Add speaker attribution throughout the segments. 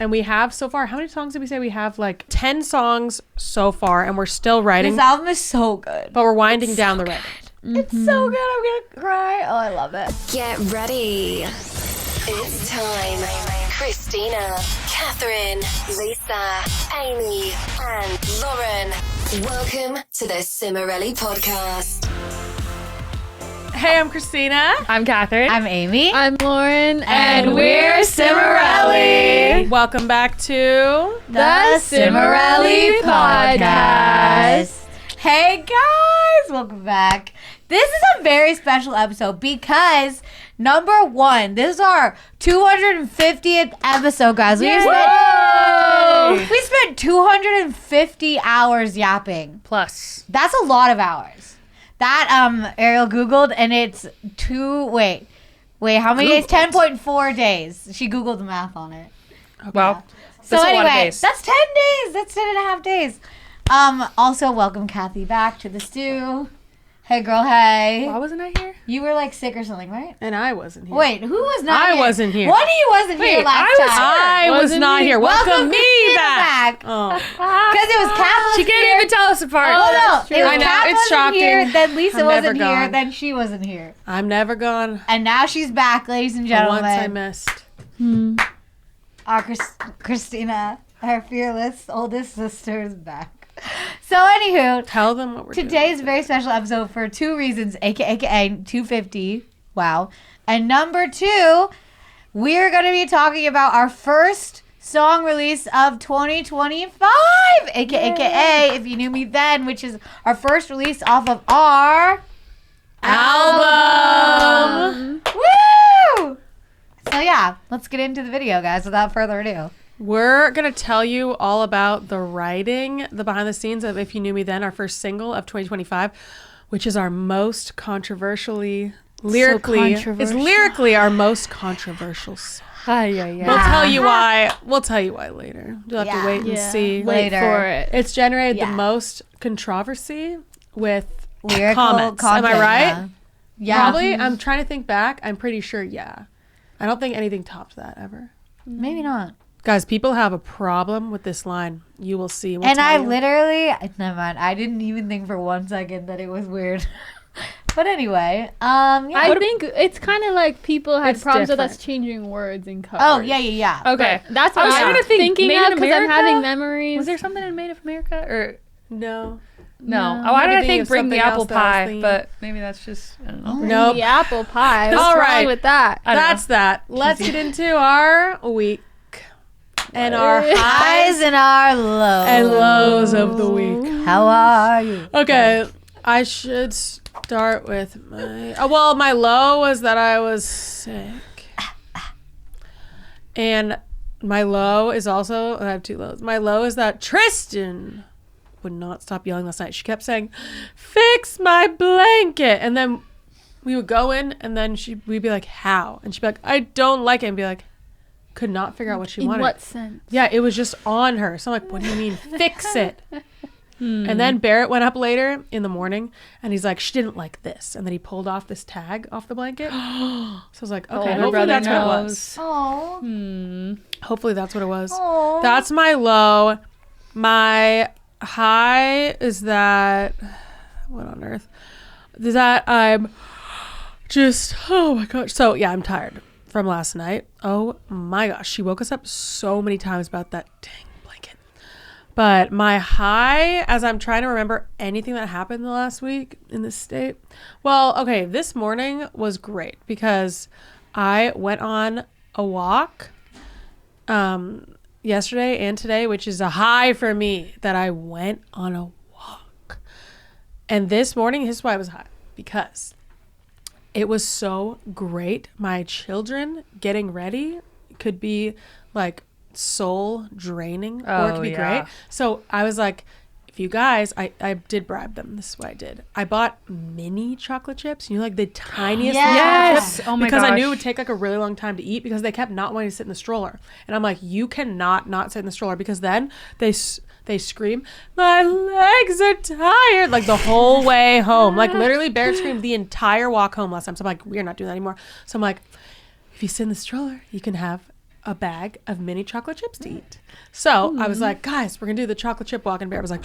Speaker 1: And we have so far, how many songs did we say? We have like 10 songs so far, and we're still writing.
Speaker 2: This album is so good.
Speaker 1: But we're winding down the writing.
Speaker 2: It's so good. I'm going to cry. Oh, I love it.
Speaker 3: Get ready. It's time. Christina, Catherine, Lisa, Amy, and Lauren. Welcome to the Cimorelli podcast.
Speaker 1: Hey, I'm Christina.
Speaker 4: I'm Catherine.
Speaker 2: I'm Amy.
Speaker 4: I'm Lauren.
Speaker 2: And we're Cimorelli.
Speaker 1: Welcome back to
Speaker 2: the Cimorelli podcast. Hey, guys. Welcome back. This is a very special episode because, number one, this is our 250th episode, guys. We spent 250 hours yapping.
Speaker 4: Plus.
Speaker 2: That's a lot of hours. That Ariel Googled, and it's wait, how many days? 10.4 days. She Googled the math on it.
Speaker 1: Okay.
Speaker 4: Well,
Speaker 2: So
Speaker 4: that's a lot of
Speaker 2: anyway,
Speaker 4: days.
Speaker 2: that's 10 days. That's 10 and a half days. Also, welcome Kathy back to the stew. Hey, girl, hey.
Speaker 4: Why wasn't I here?
Speaker 2: You were like sick or something, right?
Speaker 1: And I wasn't here.
Speaker 2: Wait, who was not here?
Speaker 1: I wasn't here.
Speaker 2: One of you wasn't here last time.
Speaker 1: I was not here. Welcome me
Speaker 2: Christina
Speaker 1: back.
Speaker 2: Oh. Because it was Kat.
Speaker 4: She can't even tell us apart.
Speaker 2: Oh, no. It was
Speaker 1: I know,
Speaker 2: Kat
Speaker 1: it's
Speaker 2: wasn't
Speaker 1: shocking.
Speaker 2: here, then Lisa
Speaker 1: I'm
Speaker 2: wasn't
Speaker 1: never
Speaker 2: here,
Speaker 1: gone.
Speaker 2: then she wasn't here.
Speaker 1: I'm never gone.
Speaker 2: And now she's back, ladies and
Speaker 1: The
Speaker 2: gentlemen.
Speaker 1: once I missed.
Speaker 2: Our Christina, our fearless oldest sister, is back. So, anywho,
Speaker 1: Tell them what we're doing.
Speaker 2: today's a very special episode for two reasons, aka 250. Wow. And number two, we're going to be talking about our first song release of 2025, aka If You Knew Me Then, which is our first release off of our album. Woo! So yeah, let's get into the video, guys, without further ado.
Speaker 1: We're going to tell you all about the writing, the behind the scenes of If You Knew Me Then, our first single of 2025, which is our most lyrically our most controversial song. We'll tell you why. We'll tell you why later. You'll have to wait and see.
Speaker 2: Later.
Speaker 4: For it.
Speaker 1: It's generated
Speaker 2: Yeah.
Speaker 1: the most controversy with
Speaker 2: Lyrical
Speaker 1: comments. Am I
Speaker 2: content,
Speaker 1: right?
Speaker 2: Yeah.
Speaker 1: Probably. I'm trying to think back. I'm pretty sure, yeah. I don't think anything topped that ever.
Speaker 2: Maybe not.
Speaker 1: Guys, people have a problem with this line. You will see. We'll
Speaker 2: And
Speaker 1: tell
Speaker 2: I
Speaker 1: you.
Speaker 2: literally, never mind. I didn't even think for 1 second that it was weird. But anyway, yeah.
Speaker 4: I think it's kind of like people had
Speaker 1: It's
Speaker 4: problems with us
Speaker 1: different.
Speaker 4: changing words in covers.
Speaker 2: Oh, yeah.
Speaker 4: Okay. That's what
Speaker 1: I was
Speaker 4: I
Speaker 1: trying
Speaker 4: was
Speaker 1: to think,
Speaker 4: thinking
Speaker 1: Made
Speaker 4: of
Speaker 1: in
Speaker 4: because I'm
Speaker 1: America?
Speaker 4: having memories.
Speaker 5: Was there something in Made of America? Or
Speaker 1: No.
Speaker 5: no?
Speaker 4: No.
Speaker 5: Oh, why did I
Speaker 1: Maybe
Speaker 5: think
Speaker 1: of
Speaker 5: Bring
Speaker 1: something
Speaker 5: the Apple
Speaker 1: else that I was
Speaker 5: Pie?
Speaker 1: thinking.
Speaker 5: But maybe that's just, I don't know.
Speaker 1: Nope.
Speaker 4: The apple pie. What's
Speaker 1: All
Speaker 4: wrong
Speaker 1: right.
Speaker 4: with that?
Speaker 5: I don't
Speaker 1: That's that. Let's get into our week and our
Speaker 2: Highs
Speaker 1: highs
Speaker 2: and our lows.
Speaker 1: and lows of the week.
Speaker 2: How are you?
Speaker 1: Okay, I should start with my... my low was that I was sick. And my low is also... I have two lows. My low is that Tristan would not stop yelling last night. She kept saying, fix my blanket. And then we would go in, and then we'd be like, how? And she'd be like, I don't like it. And be like, could not figure out what she
Speaker 4: In
Speaker 1: wanted.
Speaker 4: what sense?
Speaker 1: Yeah, it was just on her. So I'm like, what do you mean, fix it? And then Barrett went up later in the morning, and he's like, she didn't like this. And then he pulled off this tag off the blanket. So I was like, okay,
Speaker 5: her
Speaker 1: hopefully
Speaker 5: brother
Speaker 1: that's what it
Speaker 5: knows.
Speaker 1: was.
Speaker 2: Oh.
Speaker 1: Hopefully that's what it was.
Speaker 2: Aw.
Speaker 1: That's my low. My high is that, what on earth? Is that I'm just, oh my gosh. So yeah, I'm tired from last night. Oh my gosh. She woke us up so many times about that dang blanket. But my high, as I'm trying to remember anything that happened the last week in this state. Well, okay, this morning was great because I went on a walk yesterday and today, which is a high for me that I went on a walk. And this morning, this is why it was high, because it was so great. My children getting ready could be like soul draining, or it could be great. So I was like, if you guys, I did bribe them. This is what I did. I bought mini chocolate chips, like the tiniest little chocolate chips,
Speaker 5: Oh my
Speaker 1: because
Speaker 5: gosh.
Speaker 1: I knew it would take like a really long time to eat, because they kept not wanting to sit in the stroller. And I'm like, you cannot not sit in the stroller, because then they scream, my legs are tired, like the whole way home. Like literally Barrett screamed the entire walk home last time. So I'm like, we're not doing that anymore. So I'm like, if you sit in the stroller, you can have a bag of mini chocolate chips to eat. So I was like, guys, we're gonna do the chocolate chip walk, and Bear was like,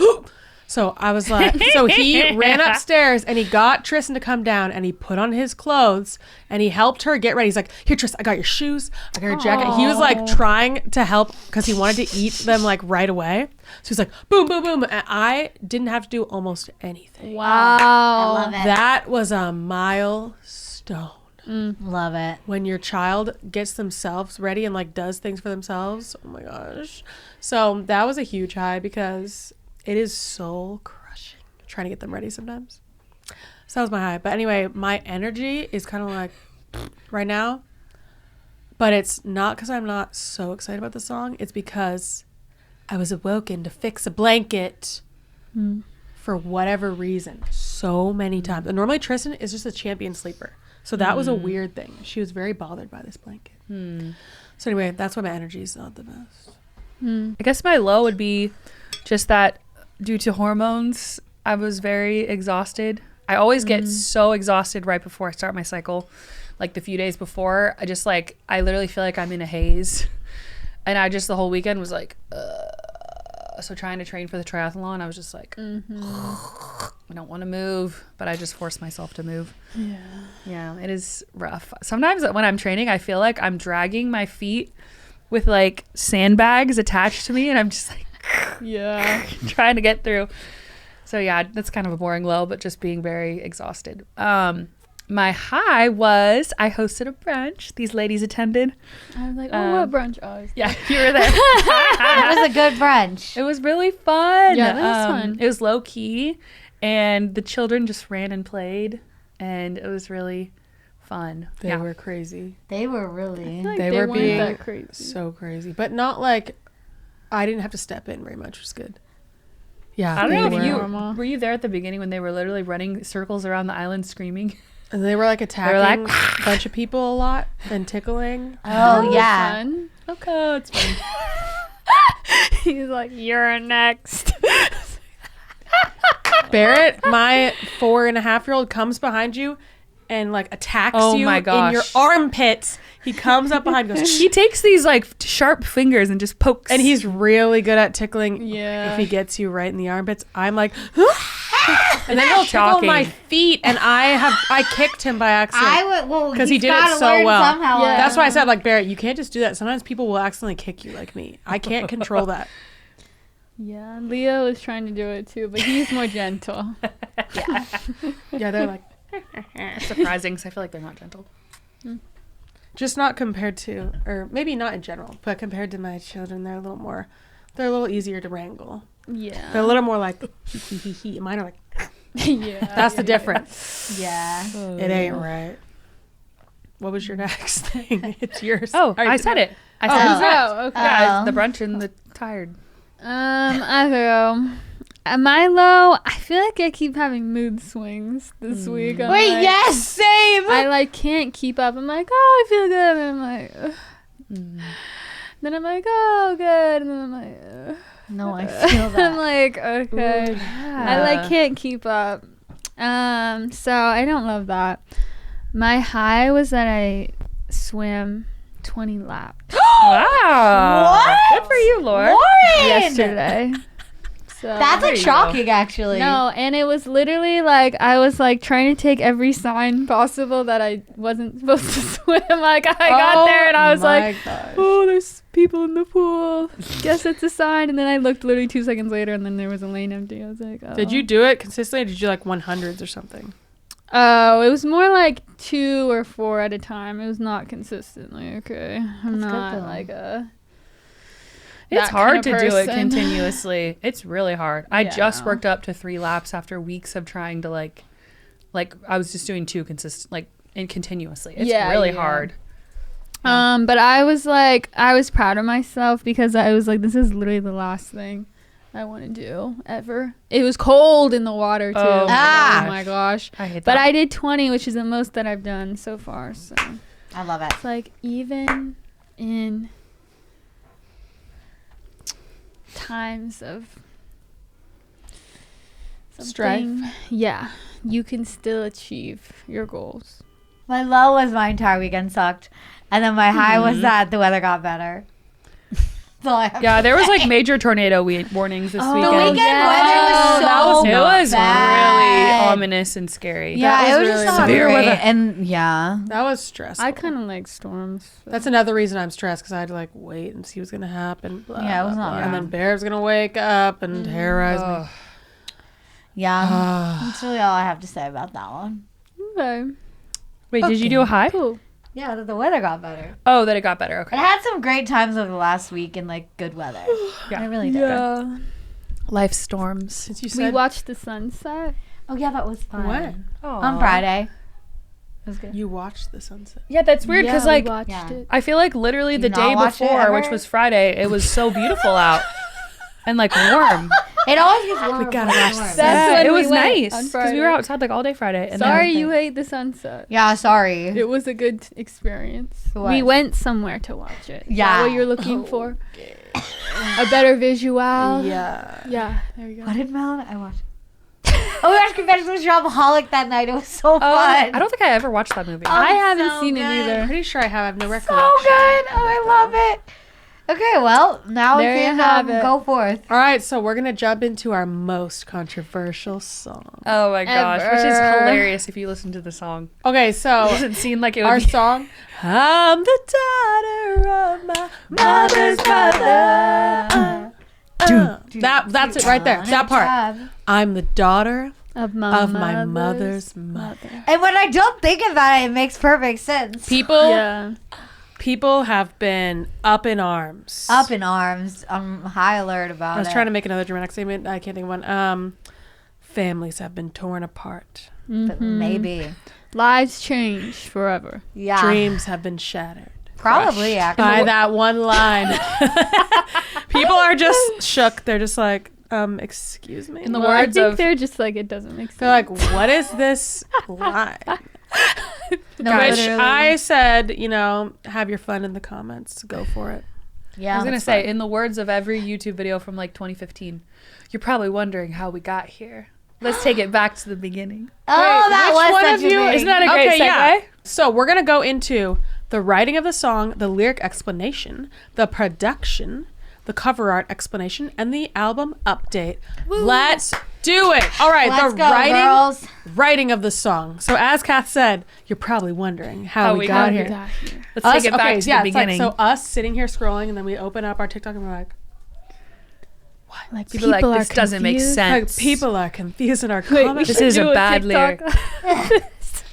Speaker 1: so I was like, so he ran upstairs and he got Tristan to come down and he put on his clothes and he helped her get ready. He's like, here, Tristan, I got your shoes, I got your jacket. He was like trying to help because he wanted to eat them like right away. So he's like, boom, boom, boom. And I didn't have to do almost anything.
Speaker 2: I
Speaker 4: Wow.
Speaker 2: love it.
Speaker 1: That was a milestone.
Speaker 2: Love it.
Speaker 1: When your child gets themselves ready and like does things for themselves. Oh my gosh. So that was a huge high because it is soul crushing trying to get them ready sometimes. So that was my high. But anyway, my energy is kind of like right now. But it's not because I'm not so excited about the song. It's because I was awoken to fix a blanket for whatever reason so many times. And normally Tristan is just a champion sleeper. So that was a weird thing. She was very bothered by this blanket. So anyway, that's why my energy is not the best.
Speaker 5: I guess my low would be just that due to hormones, I was very exhausted. I always get so exhausted right before I start my cycle. Like the few days before, I literally feel like I'm in a haze. And I just the whole weekend was like, so trying to train for the triathlon, I was just like, I don't want to move, but I just force myself to move. Yeah, it is rough. Sometimes when I'm training, I feel like I'm dragging my feet with like sandbags attached to me, and I'm just like, trying to get through. So yeah, that's kind of a boring low, but just being very exhausted. My high was I hosted a brunch. These ladies attended.
Speaker 4: I was like, what brunch? Oh,
Speaker 5: Yeah, you were there.
Speaker 2: It was a good brunch.
Speaker 5: It was really fun.
Speaker 4: Yeah, that was fun.
Speaker 5: It was low key, and the children just ran and played, and it was really fun.
Speaker 1: They were crazy.
Speaker 2: They were really.
Speaker 4: Like
Speaker 1: They were
Speaker 4: weren't
Speaker 1: being
Speaker 4: that crazy.
Speaker 1: so crazy. But not like I didn't have to step in very much, which was good. Yeah.
Speaker 5: I don't know
Speaker 1: they
Speaker 5: if
Speaker 1: were.
Speaker 5: you
Speaker 4: normal.
Speaker 5: were you there at the beginning when they were literally running circles around the island screaming.
Speaker 1: And they were like attacking
Speaker 5: like,
Speaker 1: a bunch of people a lot and tickling.
Speaker 2: Oh, yeah.
Speaker 4: Fun.
Speaker 5: Okay, it's fun.
Speaker 4: He's like, you're next.
Speaker 1: Barrett, my 4.5-year-old, comes behind you and like attacks
Speaker 5: Oh
Speaker 1: you
Speaker 5: my
Speaker 1: in your
Speaker 5: gosh.
Speaker 1: armpits. He comes up behind you, goes,
Speaker 5: He takes these like sharp fingers and just pokes.
Speaker 1: and he's really good at tickling.
Speaker 4: Yeah.
Speaker 1: If he gets you right in the armpits, I'm like, and then he'll tickle
Speaker 5: Shocking.
Speaker 1: my feet, and I kicked him by accident.
Speaker 2: I would, well,
Speaker 1: 'Cause he
Speaker 2: he's
Speaker 1: did it
Speaker 2: gotta
Speaker 1: so
Speaker 2: learn
Speaker 1: well.
Speaker 2: Somehow.
Speaker 4: Yeah.
Speaker 1: That's why I said, like, Barrett, you can't just do that. Sometimes people will accidentally kick you like me. I can't control that.
Speaker 4: Yeah, Leo is trying to do it too, but he's more gentle.
Speaker 1: Yeah, they're like,
Speaker 5: surprising because I feel like they're not gentle.
Speaker 1: just not compared to, or maybe not in general, but compared to my children, they're a little easier to wrangle.
Speaker 4: Yeah.
Speaker 1: They're a little more like, hee hee hee. Mine are like,
Speaker 4: Yeah.
Speaker 1: that's the difference.
Speaker 2: Yeah.
Speaker 1: It ain't right. What was your next thing? It's yours.
Speaker 5: Oh,
Speaker 1: All right,
Speaker 5: I said it. I
Speaker 1: Oh,
Speaker 5: said
Speaker 1: who's
Speaker 5: it.
Speaker 1: that?
Speaker 4: Oh, okay.
Speaker 5: Yeah,
Speaker 2: Oh.
Speaker 5: the brunch and the tired.
Speaker 4: I go. My low, I feel like I keep having mood swings this week. I'm
Speaker 2: Wait,
Speaker 4: like,
Speaker 2: yes, same.
Speaker 4: I like can't keep up. I'm like, oh, I feel good. And I'm like, ugh. Then I'm like, oh, good. And then I'm like, ugh.
Speaker 2: No, I feel
Speaker 4: I'm
Speaker 2: that.
Speaker 4: like, okay. I like can't keep up. So I don't love that. My high was that I swam 20 laps
Speaker 5: Wow.
Speaker 2: What?
Speaker 5: Good for you, Lauren.
Speaker 2: Lauren!
Speaker 4: yesterday. So
Speaker 2: That's
Speaker 5: There
Speaker 2: like
Speaker 5: you
Speaker 2: shocking, actually.
Speaker 4: no, and it was literally like I was like trying to take every sign possible that I wasn't supposed to swim. Like I got there and I was like, oh, there's people in the pool. Guess it's a sign. And then I looked literally 2 seconds later, and then there was a lane empty. I was like, oh.
Speaker 1: Did you do it consistently? Or did you like 100s or something?
Speaker 4: Oh, it was more like 2 or 4 at a time. It was not consistently. Okay, I'm
Speaker 2: That's good,
Speaker 4: not
Speaker 2: though.
Speaker 4: like a.
Speaker 5: It's
Speaker 4: that
Speaker 5: hard
Speaker 4: kind
Speaker 5: to
Speaker 4: of
Speaker 5: do it
Speaker 4: person.
Speaker 5: continuously. It's really hard. I just
Speaker 4: Yeah.
Speaker 5: worked up to 3 laps after weeks of trying to like I was just doing 2 consistent and continuously. It's
Speaker 4: Yeah,
Speaker 5: really
Speaker 4: yeah.
Speaker 5: hard.
Speaker 4: But I was like, I was proud of myself because I was like, this is literally the last thing I want to do ever. It was cold in the water too.
Speaker 5: Oh
Speaker 2: my
Speaker 4: Oh my gosh.
Speaker 5: I hate
Speaker 4: But
Speaker 5: that.
Speaker 4: I did 20, which is the most that I've done so far. So
Speaker 2: I love it.
Speaker 4: it's like even in times of
Speaker 1: Strife.
Speaker 4: something, yeah, you can still achieve your goals.
Speaker 2: My low was my entire weekend sucked. And then my high was that the weather got better.
Speaker 5: Yeah, there was like major tornado warnings this weekend.
Speaker 2: The weekend weather was so
Speaker 5: It was
Speaker 2: bad.
Speaker 5: really ominous and scary.
Speaker 2: Yeah, it was
Speaker 1: really
Speaker 2: just not
Speaker 5: severe
Speaker 2: great.
Speaker 5: weather.
Speaker 2: And yeah.
Speaker 1: That was stressful.
Speaker 4: I kind of like storms.
Speaker 1: That's another reason I'm stressed because I had to like wait and see what's gonna happen. Blah,
Speaker 2: Yeah, it was
Speaker 1: blah,
Speaker 2: not
Speaker 1: blah.
Speaker 2: good.
Speaker 1: And then Bear's gonna wake up and terrorize me.
Speaker 2: Yeah. That's really all I have to say about that one.
Speaker 4: Okay.
Speaker 5: Wait, did you do a high?
Speaker 4: Cool.
Speaker 2: Yeah, that the weather got better.
Speaker 5: Oh, that it got better. Okay.
Speaker 2: I had some great times over the last week in like good weather.
Speaker 5: Yeah.
Speaker 2: I really did.
Speaker 4: Yeah.
Speaker 5: Life storms.
Speaker 1: Since you
Speaker 4: We
Speaker 1: said
Speaker 4: watched the sunset.
Speaker 2: Oh yeah, that was fun.
Speaker 1: when
Speaker 2: On Friday. It was good.
Speaker 1: you watched the sunset.
Speaker 5: Yeah, that's weird because
Speaker 4: Yeah, we
Speaker 5: like
Speaker 4: watched
Speaker 2: Yeah.
Speaker 4: it.
Speaker 5: I feel like literally
Speaker 2: You
Speaker 5: the
Speaker 2: not
Speaker 5: day
Speaker 2: watch it
Speaker 5: before,
Speaker 2: ever?
Speaker 5: which was Friday, it was so beautiful out and like warm.
Speaker 2: It always gets warmer.
Speaker 1: We gotta
Speaker 2: before
Speaker 1: watch
Speaker 2: the storm.
Speaker 1: the
Speaker 4: That's
Speaker 5: Yeah,
Speaker 4: when
Speaker 5: it
Speaker 4: we
Speaker 5: was
Speaker 4: went
Speaker 5: nice
Speaker 4: on
Speaker 5: because we
Speaker 4: Friday.
Speaker 5: were outside like all day Friday. And
Speaker 4: Sorry
Speaker 5: then-
Speaker 4: you hate the sunset.
Speaker 2: Yeah, sorry.
Speaker 4: It was a good experience.
Speaker 2: It
Speaker 4: We
Speaker 2: was.
Speaker 4: went somewhere to watch it. Is
Speaker 2: Yeah.
Speaker 4: that what you're looking for? A better visual.
Speaker 1: Yeah.
Speaker 4: Yeah. There you go.
Speaker 2: What did Melon? I watched. Oh, we watched Confessions of a Shopaholic that night. It was so
Speaker 5: Oh,
Speaker 2: fun.
Speaker 5: I don't think I ever watched that movie.
Speaker 4: I haven't
Speaker 2: so
Speaker 4: seen
Speaker 2: good.
Speaker 4: it
Speaker 1: I'm
Speaker 4: either.
Speaker 1: pretty sure I have. I have no
Speaker 2: So
Speaker 1: recollection.
Speaker 2: good. Oh, I love it. Okay, well, now
Speaker 4: There
Speaker 2: we
Speaker 4: you
Speaker 2: can
Speaker 4: have it.
Speaker 2: go forth.
Speaker 1: All right, so we're gonna jump into our most controversial song.
Speaker 5: Oh my gosh, which is
Speaker 4: Ever.
Speaker 5: hilarious if you listen to the song.
Speaker 1: Okay, so
Speaker 5: It doesn't seem like it would
Speaker 1: our
Speaker 5: be.
Speaker 1: song. I'm the daughter of my mother's mother. That's it right there. That part. I'm the daughter
Speaker 4: Of my,
Speaker 1: of my mother's mother.
Speaker 2: And when I don't think about it, it makes perfect sense.
Speaker 1: People,
Speaker 4: Yeah.
Speaker 1: people have been up in arms.
Speaker 2: Up in arms. I'm high alert about
Speaker 1: I was
Speaker 2: it.
Speaker 1: trying to make another dramatic statement. I can't think of one. Families have been torn apart.
Speaker 2: But maybe.
Speaker 4: Lives change forever.
Speaker 2: Yeah.
Speaker 1: Dreams have been shattered
Speaker 2: Probably,
Speaker 1: by
Speaker 2: actually.
Speaker 1: that one line. People are just shook. They're just like, excuse me.
Speaker 5: In the
Speaker 4: Well, I
Speaker 5: words
Speaker 4: think
Speaker 5: of
Speaker 4: they're just like, it doesn't make sense.
Speaker 1: They're like, what is this line?
Speaker 2: No,
Speaker 1: Which
Speaker 2: literally.
Speaker 1: I said, have your fun in the comments. Go for it.
Speaker 2: Yeah.
Speaker 5: I was gonna
Speaker 1: that's
Speaker 5: say,
Speaker 1: fine.
Speaker 5: in the words of every YouTube video from like 2015, you're probably wondering how we got here. Let's take it back to the beginning.
Speaker 2: Oh, that
Speaker 1: which
Speaker 2: was
Speaker 1: one
Speaker 2: such
Speaker 1: of
Speaker 2: a
Speaker 1: you-
Speaker 2: big-
Speaker 5: Isn't that a great
Speaker 1: Okay,
Speaker 5: segue?
Speaker 1: yeah. So we're going to go into the writing of the song, the lyric explanation, the production, the cover art explanation, and the album update. Let's do it. All right,
Speaker 2: Let's
Speaker 1: the
Speaker 2: go, girls.
Speaker 1: writing of the song. So as Kath said, you're probably wondering how we got here.
Speaker 5: Let's take it back to the beginning.
Speaker 1: so us sitting here scrolling, and then we open up our TikTok and we're like,
Speaker 4: Like
Speaker 5: People are like, this doesn't make
Speaker 4: confused.
Speaker 5: sense.
Speaker 1: people are confused in our
Speaker 4: Wait, we
Speaker 1: comments.
Speaker 5: This
Speaker 4: should
Speaker 5: is a
Speaker 4: do
Speaker 5: bad
Speaker 4: TikTok.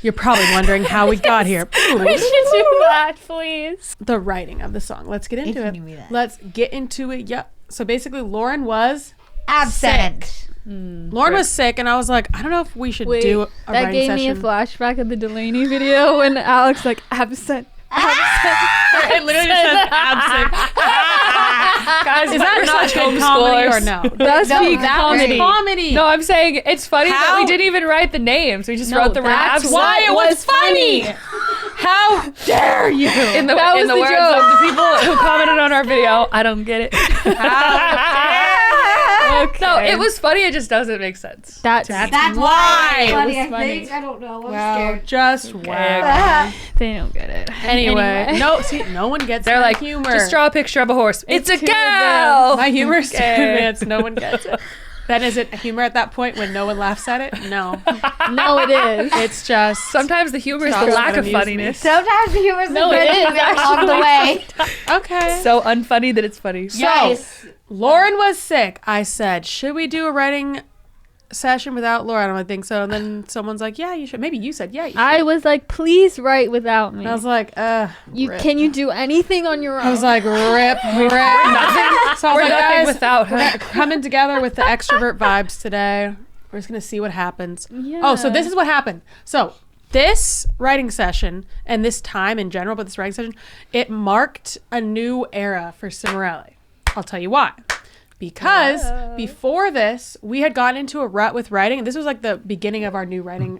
Speaker 1: You're probably wondering how we got here.
Speaker 4: We should do that, please.
Speaker 1: The writing of the song. Let's get into
Speaker 2: If
Speaker 1: it.
Speaker 2: you knew me that.
Speaker 1: Let's get into it. Yep. So basically, Lauren was
Speaker 2: Absent.
Speaker 1: Lauren was sick, and I was like, I don't know if we should
Speaker 4: Wait,
Speaker 1: do a
Speaker 4: that
Speaker 1: writing
Speaker 4: gave
Speaker 1: session.
Speaker 4: me a flashback of the Delaney video when Alex like absent.
Speaker 1: It literally just says absent.
Speaker 5: Guys,
Speaker 1: Is that not good comedy or no?
Speaker 4: That's peak
Speaker 2: that
Speaker 4: comedy.
Speaker 2: was
Speaker 1: Comedy.
Speaker 5: No, I'm saying it's funny that
Speaker 1: How-
Speaker 5: we didn't even write the names. We just
Speaker 4: No,
Speaker 5: wrote the word
Speaker 4: that's
Speaker 5: absent.
Speaker 1: why it was funny. How dare you?
Speaker 5: In the,
Speaker 4: That
Speaker 5: in
Speaker 4: was
Speaker 5: the
Speaker 4: the
Speaker 5: words
Speaker 4: joke.
Speaker 5: of the people who commented on our video, I don't get it. No, it was funny. It just doesn't make sense.
Speaker 4: That's
Speaker 2: That's
Speaker 1: why.
Speaker 2: why. Funny,
Speaker 4: It
Speaker 2: I
Speaker 4: was funny.
Speaker 2: think. I don't know. I'm
Speaker 1: Wow,
Speaker 2: scared.
Speaker 1: just wow.
Speaker 4: they don't get it.
Speaker 1: Anyway, no one gets
Speaker 5: They're
Speaker 1: my
Speaker 5: like,
Speaker 1: humor.
Speaker 5: just draw a picture of a horse. It's a
Speaker 4: two of
Speaker 5: girl.
Speaker 1: My humor is too
Speaker 5: Okay.
Speaker 1: advanced. No one gets it. Then is it humor at that point when no one laughs at it? No.
Speaker 4: No, it is.
Speaker 1: It's just
Speaker 5: Sometimes the humor is the
Speaker 1: Stop
Speaker 5: lack
Speaker 1: trying
Speaker 5: of
Speaker 1: to amuse me.
Speaker 5: funniness.
Speaker 2: Sometimes the humor's
Speaker 4: No,
Speaker 2: the
Speaker 4: it
Speaker 2: good
Speaker 4: is,
Speaker 2: thing along the way.
Speaker 1: okay.
Speaker 5: So unfunny that it's funny.
Speaker 2: Yes.
Speaker 1: Lauren was sick. I said, should we do a writing session without Lauren? I don't think so. And then someone's like, yeah, you should. Maybe you said, yeah, you should.
Speaker 4: I was like, please write without me.
Speaker 1: And I was like, rip.
Speaker 4: Can you do anything on your own?
Speaker 1: I was like, rip. So I was
Speaker 5: We're
Speaker 1: like,
Speaker 5: nothing
Speaker 1: guys,
Speaker 5: without
Speaker 1: we're
Speaker 5: her.
Speaker 1: coming together with the extrovert vibes today. We're just going to see what happens.
Speaker 4: Yeah.
Speaker 1: Oh, so this is what happened. So this writing session and this time in general, but this writing session, it marked a new era for Cimorelli. I'll tell you why. Because before this, we had gotten into a rut with writing. And this was like the beginning of our new writing.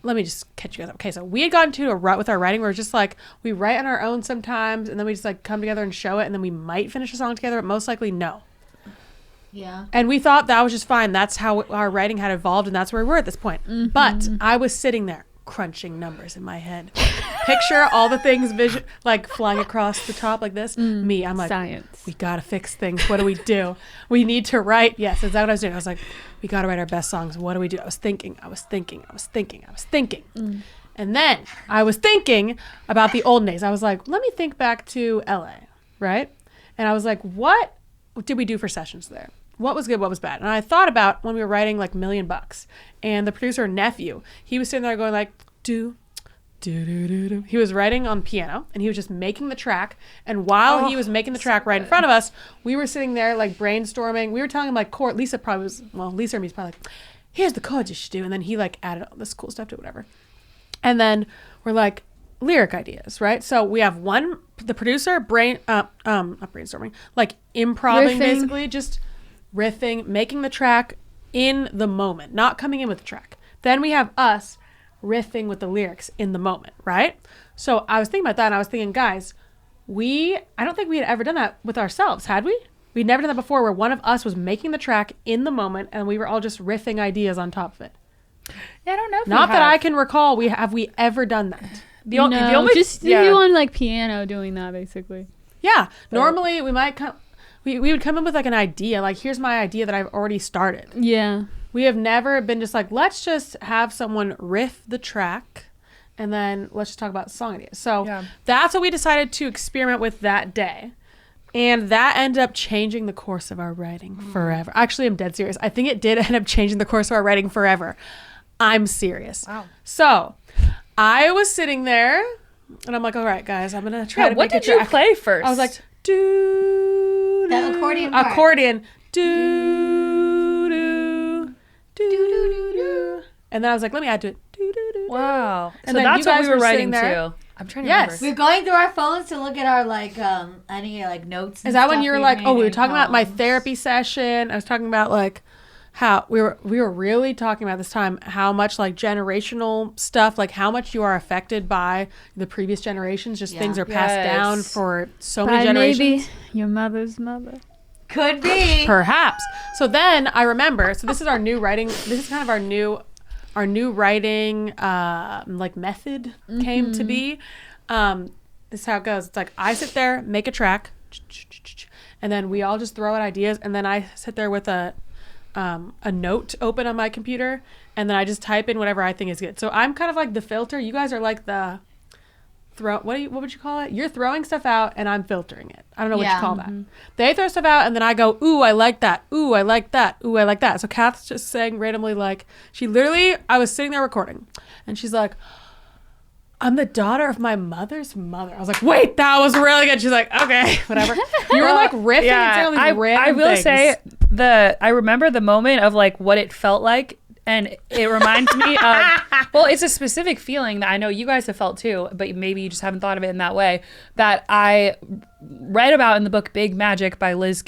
Speaker 1: Let me just catch you guys up. Okay, so we had gotten into a rut with our writing where it's just like we write on our own sometimes, and then we just like come together and show it, and then we might finish a song together, but most likely no.
Speaker 2: Yeah.
Speaker 1: And we thought that was just fine. That's how our writing had evolved, and that's where we were at this point. But I was sitting there crunching numbers in my head. Picture all the things like flying across the top like this. Me, I'm like,
Speaker 4: science.
Speaker 1: We gotta fix things. What do we do? We need to write. Yes, that's what I was doing. I was like, we gotta write our best songs. What do we do? I was thinking. And then I was thinking about the old days. I was like, let me think back to LA, right? And I was like, what did we do for sessions there? What was good, what was bad? And I thought about when we were writing like $1,000,000, and the producer nephew, he was sitting there going like, do. He was writing on piano, and he was just making the track. And while he was making the track right in front of us, we were sitting there like brainstorming. We were telling him like chord. Lisa or me's probably like, here's the chords you should do. And then he like added all this cool stuff to it, whatever. And then we're like, lyric ideas, right? So we have the producer not brainstorming, like improving, basically just riffing, making the track in the moment, not coming in with the track. Then we have us riffing with the lyrics in the moment, right? So I was thinking about that, and I was thinking, guys, I don't think we had ever done that with ourselves, had we? We'd never done that before, where one of us was making the track in the moment and we were all just riffing ideas on top of it.
Speaker 5: Yeah, I don't know if
Speaker 1: Not that I can recall. Have we ever done that?
Speaker 4: The only just you on like piano doing that basically.
Speaker 1: Yeah. Normally we might come. We would come in with like an idea. Like, here's my idea that I've already started.
Speaker 4: Yeah.
Speaker 1: We have never been just like, let's just have someone riff the track, and then let's just talk about song ideas. So that's what we decided to experiment with that day. And that ended up changing the course of our writing forever. Actually, I'm dead serious. I think it did end up changing the course of our writing forever. I'm serious. Wow. So I was sitting there, and I'm like, all right, guys, I'm going to try to make a track.
Speaker 5: What did you play first?
Speaker 1: I was like, do,
Speaker 2: that accordion part.
Speaker 1: Accordion. Do, do, do, do, do. And then I was like, let me add to it. Do, do, do.
Speaker 5: Wow.
Speaker 1: And
Speaker 5: so
Speaker 1: then
Speaker 5: that's
Speaker 1: you
Speaker 5: what
Speaker 1: guys
Speaker 5: we were
Speaker 1: were
Speaker 5: writing
Speaker 1: sitting there.
Speaker 5: too. I'm trying to remember.
Speaker 2: We're going through our phones to look at our like any like notes.
Speaker 1: Is that when you were like, we were talking about my therapy session? I was talking about like how we were really talking about this time how much like generational stuff, like how much you are affected by the previous generations. Just things are passed down for so many generations.
Speaker 4: Maybe your mother's mother.
Speaker 2: Could be.
Speaker 1: Perhaps. So then I remember. So this is our new writing. This is kind of our new writing like method came to be. This is how it goes. It's like I sit there, make a track, and then we all just throw out ideas, and then I sit there with a note open on my computer, and then I just type in whatever I think is good. So I'm kind of like the filter. You guys are like the what would you call it? You're throwing stuff out and I'm filtering it. I don't know what you call that. They throw stuff out and then I go, ooh, I like that. Ooh, I like that. Ooh, I like that. So Kath's just saying randomly, like, I was sitting there recording and she's like, I'm the daughter of my mother's mother. I was like, wait, that was really good. She's like, okay, whatever. You were like riffing and saying all these random
Speaker 5: I will
Speaker 1: things.
Speaker 5: say I remember the moment of like what it felt like. And it reminds me of, well, it's a specific feeling that I know you guys have felt too, but maybe you just haven't thought of it in that way, that I read about in the book Big Magic by Liz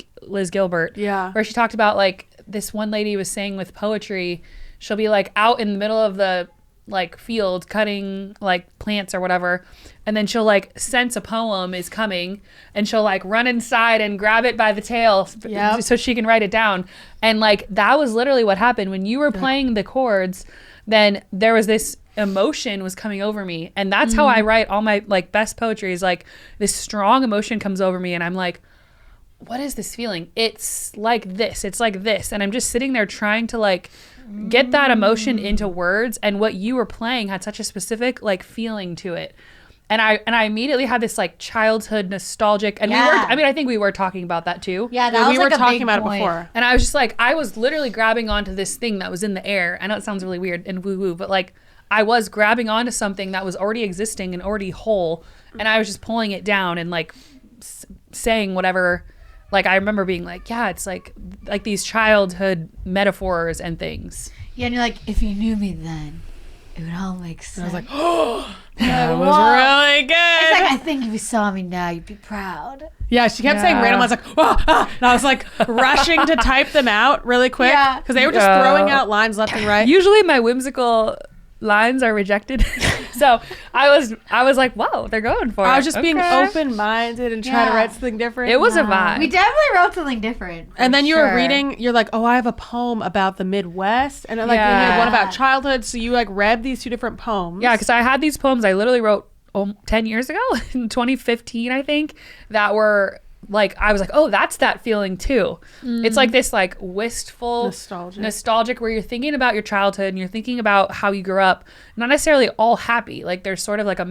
Speaker 5: Gilbert. Yeah. Where she talked about like this one lady was saying with poetry, she'll be like out in the middle of the like field cutting like plants or whatever, and then she'll like sense a poem is coming and she'll like run inside and grab it by the tail so she can write it down. And like that was literally what happened when you were playing the chords. Then there was this emotion was coming over me, and that's how I write all my like best poetry, is like this strong emotion comes over me and I'm like, what is this feeling? It's like this, and I'm just sitting there trying to like get that emotion into words. And what you were playing had such a specific like feeling to it, and I immediately had this like childhood nostalgic, and I think we were talking about that too.
Speaker 2: Yeah, that was
Speaker 1: we
Speaker 2: like
Speaker 1: were
Speaker 2: a
Speaker 1: talking
Speaker 2: big
Speaker 1: about
Speaker 2: point.
Speaker 1: it before.
Speaker 5: And I was just like, I was literally grabbing onto this thing that was in the air. I know it sounds really weird and woo woo, but like I was grabbing onto something that was already existing and already whole, and I was just pulling it down and like saying whatever. Like I remember being like, yeah, it's like these childhood metaphors and things.
Speaker 2: Yeah, and you're like, if you knew me then, it would all make sense.
Speaker 1: And I was like, oh, that was really good.
Speaker 2: It's like, I think if you saw me now, you'd be proud.
Speaker 1: Yeah, she kept saying random. I was like, and I was like rushing to type them out really quick because they were just throwing out lines left and right.
Speaker 5: Usually my whimsical lines are rejected. So I was like, whoa, they're going for it.
Speaker 1: I was just being
Speaker 5: Okay.
Speaker 1: open-minded and trying to write something different.
Speaker 5: It was a vibe.
Speaker 2: We definitely wrote something different.
Speaker 1: And then you
Speaker 2: sure.
Speaker 1: were reading, you're like, oh, I have a poem about the Midwest. And then, like, you had one about childhood. So you like read these two different poems.
Speaker 5: Yeah, because I had these poems I literally wrote 10 years ago, in 2015, I think, that were like, I was like, oh, that's that feeling too. It's like this like wistful, nostalgic where you're thinking about your childhood and you're thinking about how you grew up, not necessarily all happy. Like there's sort of like a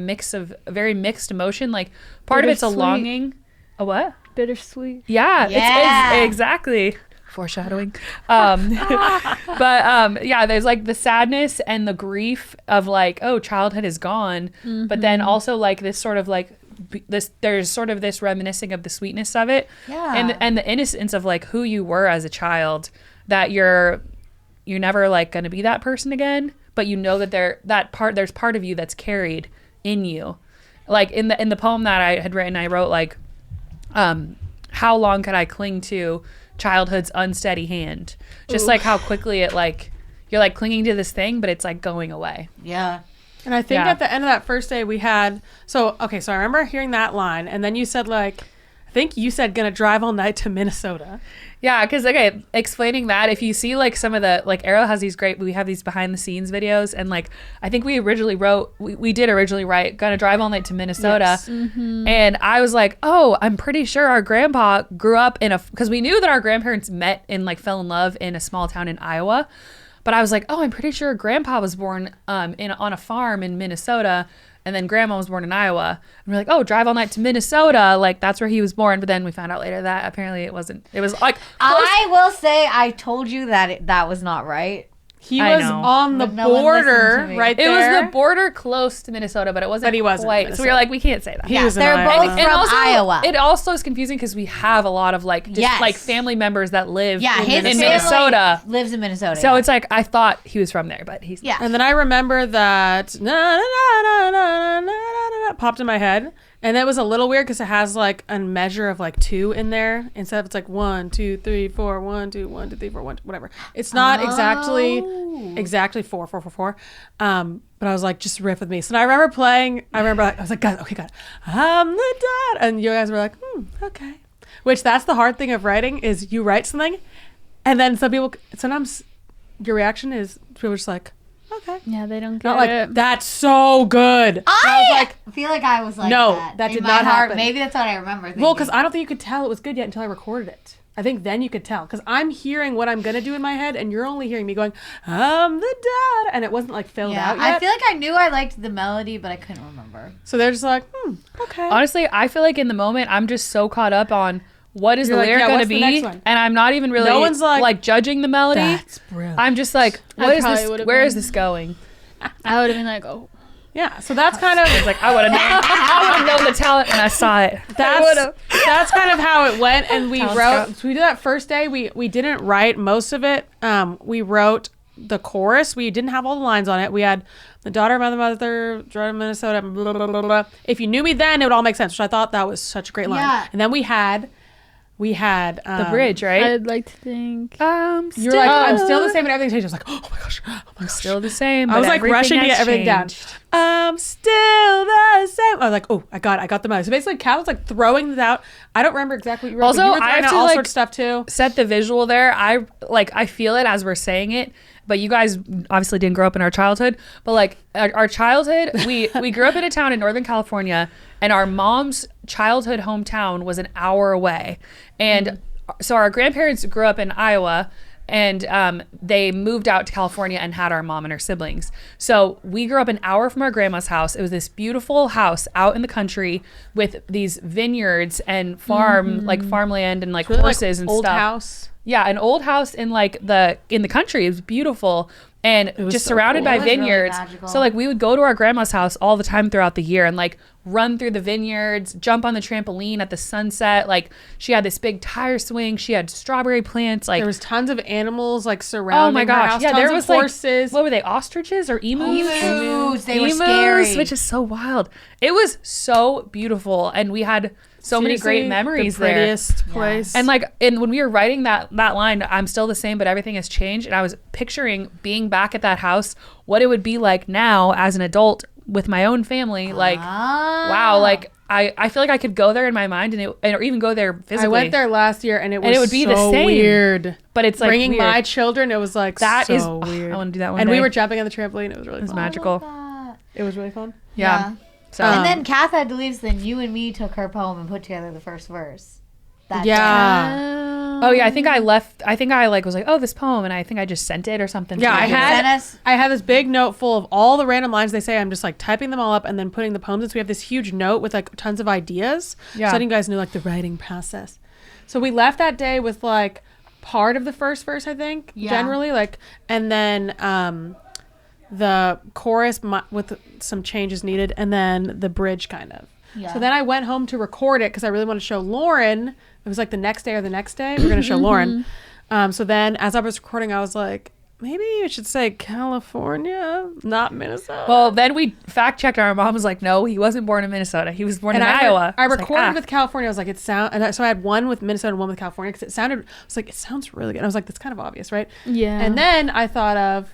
Speaker 5: very mixed emotion. Like part of it's a longing. A what?
Speaker 4: Bittersweet.
Speaker 5: Yeah.
Speaker 2: Yeah.
Speaker 5: It's exactly. Foreshadowing. But yeah, there's like the sadness and the grief of like, oh, childhood is gone. But then also like this sort of like there's sort of this reminiscing of the sweetness of it.
Speaker 2: Yeah.
Speaker 5: And the innocence of like who you were as a child, that you're never like going to be that person again, but you know that there's part of you that's carried in you. Like in the poem that I had written, I wrote like, how long could I cling to childhood's unsteady hand? Just like how quickly it like you're like clinging to this thing, but it's like going away.
Speaker 2: Yeah.
Speaker 1: And I think at the end of that first day we had, so I remember hearing that line, and then you said like, I think you said gonna drive all night to Minnesota.
Speaker 5: Yeah, because explaining that, if you see like some of the, like Arrow has we have these behind the scenes videos, and like I think we did originally write gonna drive all night to Minnesota.
Speaker 1: Yes.
Speaker 5: And I was like, oh, I'm pretty sure our grandpa grew up because we knew that our grandparents met and like fell in love in a small town in Iowa. But I was like, oh, I'm pretty sure grandpa was born on a farm in Minnesota, and then grandma was born in Iowa. And we're like, oh, drive all night to Minnesota. Like, that's where he was born. But then we found out later that apparently it wasn't. It was like,
Speaker 2: I will say I told you that that was not right.
Speaker 1: He was on the
Speaker 2: But no one
Speaker 1: border
Speaker 2: listened to me.
Speaker 1: right
Speaker 5: it
Speaker 1: there.
Speaker 5: was the border close to Minnesota, but it wasn't.
Speaker 1: But he wasn't
Speaker 5: quite.
Speaker 1: Minnesota.
Speaker 5: So we were like, we can't say that.
Speaker 1: He was in
Speaker 2: they're
Speaker 1: Iowa.
Speaker 2: both from
Speaker 5: also,
Speaker 2: Iowa.
Speaker 5: It also is confusing because we have a lot of like like family members that live in Minnesota.
Speaker 2: Lives in Minnesota.
Speaker 5: So it's like I thought he was from there, but he's not.
Speaker 1: And then I remember that popped in my head, and that was a little weird because it has like a measure of like 2 in there instead of it's like 1 2 3 4 1 2 1 2 3 4 1 whatever. It's not exactly 4 4 4 4. But I was like, just riff with me. So I remember playing. I was like, God, okay, God, I'm the dad, and you guys were like, okay. Which that's the hard thing of writing is you write something, and then sometimes your reaction is people are just like, okay.
Speaker 4: Yeah, they don't get
Speaker 1: Not like,
Speaker 4: it.
Speaker 1: that's so good. I was like,
Speaker 2: I feel like I was like
Speaker 1: no, that
Speaker 2: in
Speaker 1: did
Speaker 2: my
Speaker 1: not
Speaker 2: heart.
Speaker 1: happen.
Speaker 2: Maybe that's what I remember thinking.
Speaker 1: well, because I don't think you could tell it was good yet until I recorded it. I think then you could tell because I'm hearing what I'm going to do in my head and you're only hearing me going, I'm the dad. And it wasn't like filled out yet.
Speaker 2: I feel like I knew I liked the melody, but I couldn't remember.
Speaker 1: So they're just like, okay.
Speaker 5: Honestly, I feel like in the moment, I'm just so caught up on what is
Speaker 1: You're
Speaker 5: the
Speaker 1: like,
Speaker 5: lyric
Speaker 1: yeah,
Speaker 5: going to
Speaker 1: what's the
Speaker 5: be,
Speaker 1: next one?
Speaker 5: and I'm not even really
Speaker 1: No one's like,
Speaker 5: judging the melody.
Speaker 1: That's brilliant.
Speaker 5: I'm just like,
Speaker 4: I
Speaker 5: what is
Speaker 4: probably
Speaker 5: this?
Speaker 4: would've
Speaker 5: Where
Speaker 4: been.
Speaker 5: is this going?
Speaker 4: I would have been like, oh.
Speaker 1: Yeah. So that's kind of
Speaker 5: It's like I would have known the talent when I saw it.
Speaker 1: that's kind of how it went. And we
Speaker 5: Talent
Speaker 1: we did that first day. We didn't write most of it. We wrote the chorus. We didn't have all the lines on it. We had the daughter of my mother, drive to Minnesota, blah, blah, blah, blah. If you knew me then, it would all make sense, which I thought that was such a great line.
Speaker 2: Yeah.
Speaker 1: And then we had
Speaker 5: The bridge, right?
Speaker 4: I'd like to think.
Speaker 1: You were like, I'm still the same, and everything changed. I was like, oh my gosh,
Speaker 5: Still the same.
Speaker 1: I
Speaker 5: but
Speaker 1: was like rushing to get everything down. I'm still the same. I was like, oh, I got the melody. So basically, Kat was like throwing this out. I don't remember exactly what you wrote.
Speaker 5: Also,
Speaker 1: but you were
Speaker 5: I
Speaker 1: throwing
Speaker 5: have
Speaker 1: out
Speaker 5: to,
Speaker 1: all
Speaker 5: like,
Speaker 1: sorts of stuff too.
Speaker 5: Set the visual there. I feel it as we're saying it, but you guys obviously didn't grow up in our childhood. But like our childhood, we grew up in a town in Northern California, and our mom's childhood hometown was an hour away, and so our grandparents grew up in Iowa. And they moved out to California and had our mom and her siblings. So we grew up an hour from our grandma's house. It was this beautiful house out in the country with these vineyards and farmland and like
Speaker 1: Really,
Speaker 5: horses
Speaker 1: like,
Speaker 5: and
Speaker 1: old
Speaker 5: stuff.
Speaker 1: house.
Speaker 5: Yeah, an old house in the country. It was beautiful and just
Speaker 1: so
Speaker 5: surrounded
Speaker 1: cool.
Speaker 5: by
Speaker 2: It was really
Speaker 5: vineyards.
Speaker 2: magical.
Speaker 5: So like we would go to our grandma's house all the time throughout the year and like run through the vineyards, jump on the trampoline at the sunset. Like she had this big tire swing. She had strawberry plants. Like
Speaker 1: There was tons of animals like surrounding
Speaker 5: oh my
Speaker 1: her
Speaker 5: gosh,
Speaker 1: house.
Speaker 5: yeah,
Speaker 1: Tons
Speaker 5: there
Speaker 1: of
Speaker 5: was
Speaker 1: horses.
Speaker 5: like what were they? Ostriches or emus?
Speaker 2: Emus. They were
Speaker 5: Emus,
Speaker 2: scary.
Speaker 5: which is so wild. It was so beautiful, and we had so many great memories
Speaker 1: the
Speaker 5: there.
Speaker 1: prettiest place.
Speaker 5: And like, and when we were writing that line, I'm still the same, but everything has changed. And I was picturing being back at that house, what it would be like now as an adult with my own family. Like, wow, like I feel like I could go there in my mind or even go there physically.
Speaker 1: I went there last year and it would be
Speaker 5: the same.
Speaker 1: Weird.
Speaker 5: But it's like
Speaker 1: bringing
Speaker 5: weird.
Speaker 1: my children, it was like
Speaker 5: that
Speaker 1: so
Speaker 5: is
Speaker 1: weird.
Speaker 5: I want to do that one
Speaker 1: and
Speaker 5: day.
Speaker 1: we were jumping on the trampoline. It was really fun.
Speaker 5: magical.
Speaker 1: It was really fun.
Speaker 5: Yeah. So
Speaker 2: And then Kath had to leave, so then you and me took her poem and put together the first verse. That
Speaker 1: Yeah.
Speaker 5: oh yeah, I think I left. I think I like was like, oh, this poem, and I think I just sent it or something.
Speaker 1: Yeah,
Speaker 5: to
Speaker 1: I
Speaker 5: you.
Speaker 1: had this big note full of all the random lines they say. I'm just like typing them all up and then putting the poems in. So we have this huge note with like tons of ideas.
Speaker 5: Yeah.
Speaker 1: So letting you guys know like the writing process. So we left that day with like part of the first verse, I think, generally, like, and then the chorus with some changes needed, and then the bridge kind of. Yeah. So then I went home to record it because I really wanted to show Lauren. It was like the next day or the next day. We're going to show Lauren. So then as I was recording, I was like, maybe you should say California, not Minnesota.
Speaker 5: Well, then we fact checked. Our mom was like, no, he wasn't born in Minnesota. He was born in Iowa.
Speaker 1: I recorded with California. I was like, so I had one with Minnesota and one with California because it sounds really good. And I was like, that's kind of obvious, right?
Speaker 4: Yeah.
Speaker 1: And then I thought of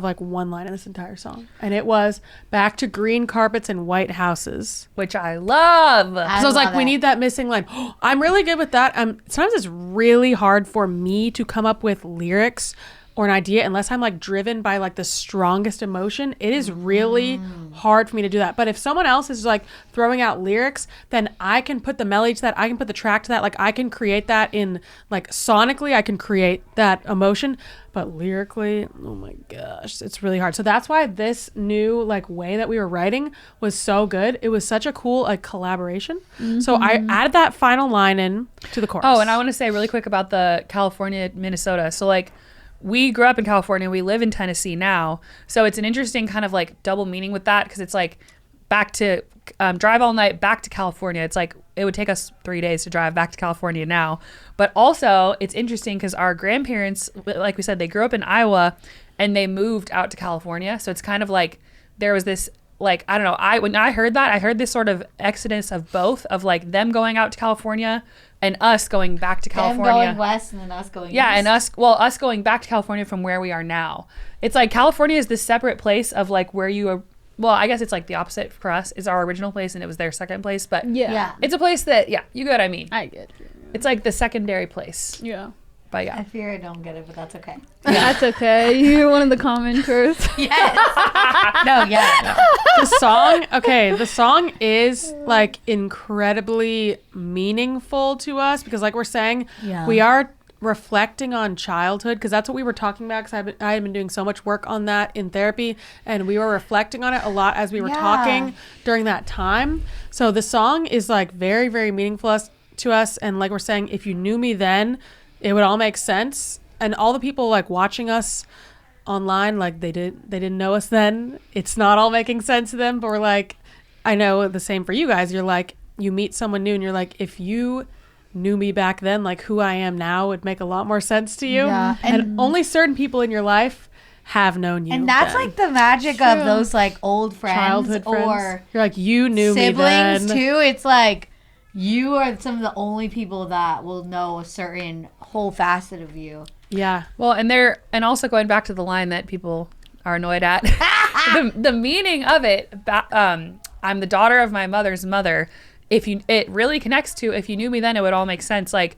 Speaker 1: like one line in this entire song, and it was back to green carpets and white houses,
Speaker 5: which I love.
Speaker 1: So I was like, we need that missing line. I'm really good with that. Sometimes it's really hard for me to come up with lyrics or an idea unless I'm like driven by like the strongest emotion. It is really hard for me to do that. But if someone else is like throwing out lyrics, then I can put the melody to that. I can put the track to that. Like I can create that in like sonically, I can create that emotion. But lyrically, oh my gosh, it's really hard. So that's why this new like way that we were writing was so good. It was such a cool like collaboration. So I added that final line in to the chorus.
Speaker 5: Oh, and I want to say really quick about the California, Minnesota. So like we grew up in California. We live in Tennessee now. So it's an interesting kind of like double meaning with that because it's like back to drive all night back to California. It's like it would take us 3 days to drive back to California now. But also it's interesting because our grandparents, like we said, they grew up in Iowa and they moved out to California. So it's kind of like there was this like, I don't know. When I heard that, I heard this sort of exodus of both of like them going out to California and us going back to California.
Speaker 2: Them going west and then us going east.
Speaker 5: And us going back to California from where we are now. It's like California is this separate place of like where you are. Well, I guess it's like the opposite for us. Is our original place and it was their second place. But
Speaker 4: Yeah.
Speaker 5: it's a place that, you get what I mean.
Speaker 4: I get you.
Speaker 5: It's like the secondary place.
Speaker 4: Yeah.
Speaker 5: But yeah.
Speaker 2: I fear I don't get it, but that's okay.
Speaker 4: That's okay. You're one of the commenters.
Speaker 2: Yes. No.
Speaker 1: The song is like incredibly meaningful to us because like we're saying, we are reflecting on childhood because that's what we were talking about because I had been doing so much work on that in therapy and we were reflecting on it a lot as we were talking during that time. So the song is like very, very meaningful to us. And like we're saying, if you knew me then, it would all make sense. And all the people like watching us online, like they didn't know us then. It's not all making sense to them, but we're like, I know the same for you guys. You're like, you meet someone new and you're like, if you knew me back then, like who I am now would make a lot more sense to you.
Speaker 2: Yeah.
Speaker 1: And only certain people in your life have known you.
Speaker 2: And that's
Speaker 1: then.
Speaker 2: like the magic of those like old friends
Speaker 1: Childhood
Speaker 2: or
Speaker 1: friends. You're like, you knew me
Speaker 2: siblings
Speaker 1: then.
Speaker 2: too. It's like you are some of the only people that will know a certain whole facet of you.
Speaker 1: Yeah.
Speaker 5: Well, and also going back to the line that people are annoyed at, the meaning of it, I'm the daughter of my mother's mother. It really connects to, if you knew me then, it would all make sense. Like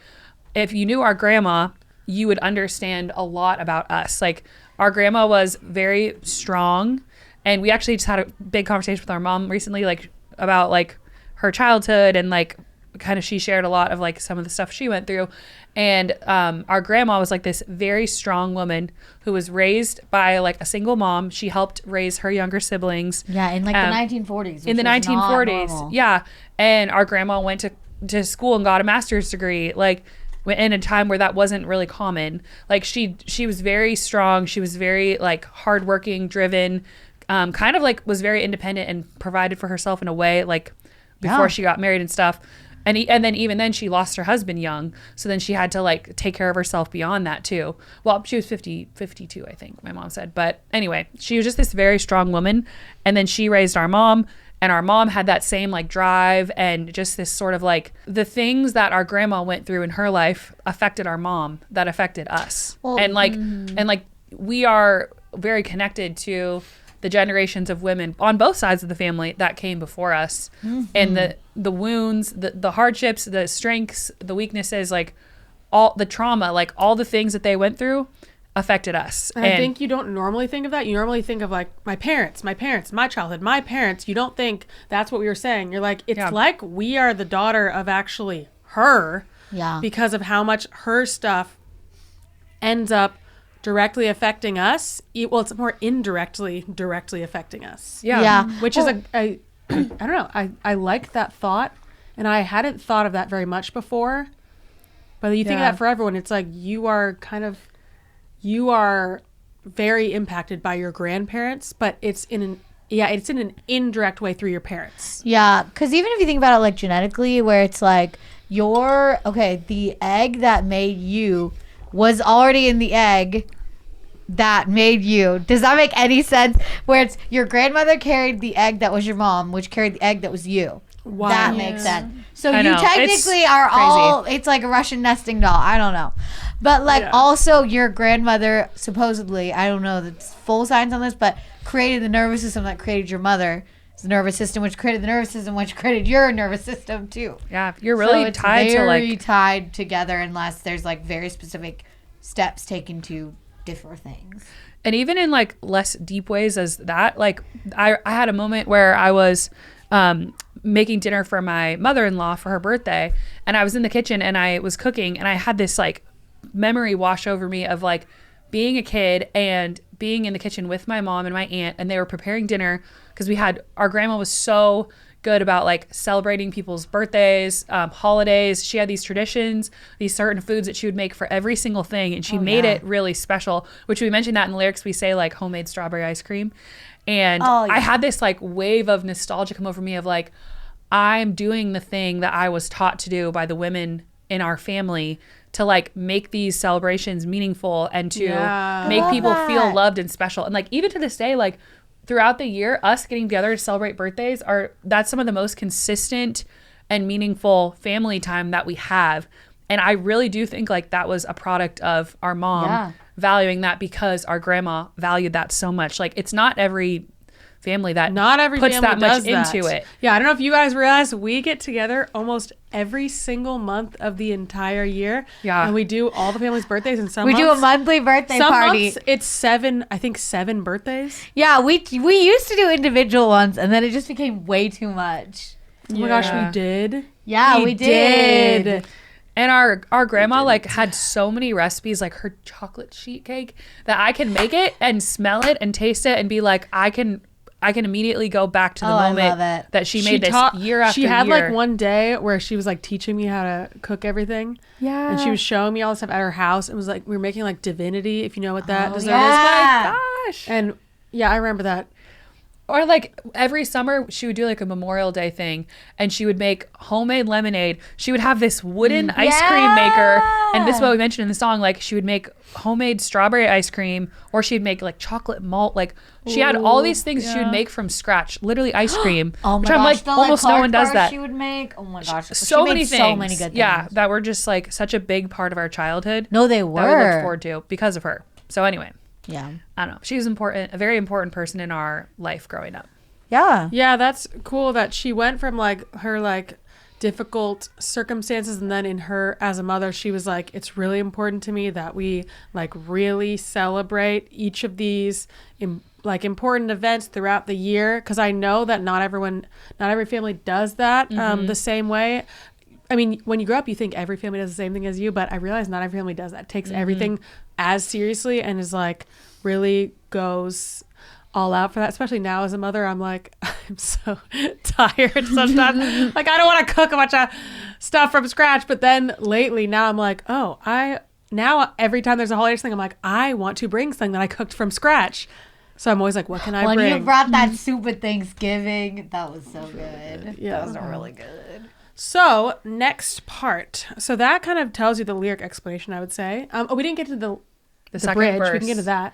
Speaker 5: if you knew our grandma, you would understand a lot about us. Like our grandma was very strong and we actually just had a big conversation with our mom recently, like about like her childhood and like kind of she shared a lot of like some of the stuff she went through. And our grandma was like this very strong woman who was raised by like a single mom. She helped raise her younger siblings.
Speaker 2: Yeah, in like the 1940s.
Speaker 5: In the 1940s. Yeah. And our grandma went to school and got a master's degree, like in a time where that wasn't really common. Like she was very strong. She was very like hardworking, driven, kind of like was very independent and provided for herself in a way like before she got married and stuff. And then even then she lost her husband young. So then she had to like take care of herself beyond that too. Well, she was 52, I think my mom said. But anyway, she was just this very strong woman. And then she raised our mom. And our mom had that same like drive and just this sort of like the things that our grandma went through in her life affected our mom, that affected us.
Speaker 2: Well,
Speaker 5: and like we are very connected to the generations of women on both sides of the family that came before us. And the wounds, the hardships, the strengths, the weaknesses, like all the trauma, like all the things that they went through affected us.
Speaker 1: And I think you don't normally think of that. You normally think of like my parents, my childhood, my parents. You don't think that's what we were saying. You're like, it's like we are the daughter of actually her.
Speaker 2: Yeah.
Speaker 1: Because of how much her stuff ends up directly affecting us. Well, it's more indirectly, directly affecting us.
Speaker 2: Yeah.
Speaker 1: Which is I don't know. I like that thought, and I hadn't thought of that very much before. But you think of that for everyone. It's like you are very impacted by your grandparents, but it's in an indirect way through your parents.
Speaker 2: Yeah, because even if you think about it like genetically, where it's like the egg that made you was already in the egg that made you. Does that make any sense? Where it's your grandmother carried the egg that was your mom, which carried the egg that was you.
Speaker 1: Wow.
Speaker 2: That makes sense. So
Speaker 5: I
Speaker 2: you
Speaker 5: know.
Speaker 2: technically
Speaker 5: It's
Speaker 2: are
Speaker 5: crazy.
Speaker 2: all, it's like a Russian nesting doll. I don't know. But like also your grandmother supposedly, I don't know the full science on this, but created the nervous system that created your mother's nervous system, which created the nervous system, which created your nervous system too.
Speaker 5: Yeah, you're really
Speaker 2: it's
Speaker 5: tied to
Speaker 2: very
Speaker 5: like
Speaker 2: tied together unless there's like very specific steps taken to differ things.
Speaker 5: and even in like less deep ways as that, like I had a moment where I was making dinner for my mother-in-law for her birthday, and I was in the kitchen and I was cooking, and I had this like memory wash over me of like being a kid and being in the kitchen with my mom and my aunt, and they were preparing dinner because our grandma was so good about like celebrating people's birthdays, holidays. She had these traditions, these certain foods that she would make for every single thing, and she made it really special, which we mentioned that in the lyrics. We say like homemade strawberry ice cream. And I had this like wave of nostalgia come over me of like, I'm doing the thing that I was taught to do by the women in our family to like make these celebrations meaningful and to make people feel loved and special. And like even to this day, like throughout the year, us getting together to celebrate birthdays that's some of the most consistent and meaningful family time that we have. And I really do think like that was a product of our mom valuing that because our grandma valued that so much. Like it's not every family that puts that much into it.
Speaker 1: Yeah, I don't know if you guys realize we get together almost every single month of the entire year.
Speaker 5: Yeah.
Speaker 1: And we do all the family's birthdays, and some
Speaker 2: We
Speaker 1: months,
Speaker 2: do a monthly birthday
Speaker 1: some
Speaker 2: party.
Speaker 1: months it's seven birthdays.
Speaker 2: Yeah, we used to do individual ones, and then it just became way too much.
Speaker 1: Oh my gosh, we did.
Speaker 2: Yeah, we did.
Speaker 5: And our grandma like had so many recipes, like her chocolate sheet cake, that I can make it and smell it and taste it and be like, I can immediately go back to the moment that she made this year after year.
Speaker 1: She had like one day where she was like teaching me how to cook everything.
Speaker 5: Yeah.
Speaker 1: And she was showing me all the stuff at her house. It was like we were making like divinity, if you know what that is.
Speaker 2: yeah.
Speaker 5: Oh my gosh.
Speaker 1: And yeah, I remember that.
Speaker 5: Or like every summer she would do like a Memorial Day thing, and she would make homemade lemonade. She would have this wooden ice cream maker, and this is what we mentioned in the song, like she would make homemade strawberry ice cream, or she'd make like chocolate malt. Like she had all these things she would make from scratch, literally ice cream.
Speaker 2: Oh my
Speaker 5: which
Speaker 2: gosh,
Speaker 5: I'm like
Speaker 2: the,
Speaker 5: almost no one does
Speaker 2: bars
Speaker 5: that.
Speaker 2: She would make. Oh my gosh,
Speaker 5: So many things.
Speaker 2: So many good things.
Speaker 5: Yeah, that were just like such a big part of our childhood.
Speaker 2: No, they were.
Speaker 5: That we looked forward to because of her. So anyway,
Speaker 2: Yeah.
Speaker 5: I don't know. She was important, a very important person in our life growing up.
Speaker 2: Yeah.
Speaker 1: Yeah, that's cool that she went from like her like difficult circumstances, and then in her as a mother, she was like, it's really important to me that we like really celebrate each of these like important events throughout the year, because I know that not every family does that the same way. I mean, when you grow up, you think every family does the same thing as you, but I realize not every family does that. Takes everything as seriously and is like really goes all out for that. Especially now as a mother, I'm like, I'm so tired sometimes. Like I don't want to cook a bunch of stuff from scratch. But then lately now I'm like, now every time there's a holiday thing, I'm like, I want to bring something that I cooked from scratch. So I'm always like, what can I bring?
Speaker 2: When you brought that soup at Thanksgiving, that was so good.
Speaker 1: Yeah.
Speaker 2: That was really good.
Speaker 1: So next part. So that kind of tells you the lyric explanation, I would say. We didn't get to the
Speaker 5: second
Speaker 1: bridge.
Speaker 5: verse.
Speaker 1: We can get to that.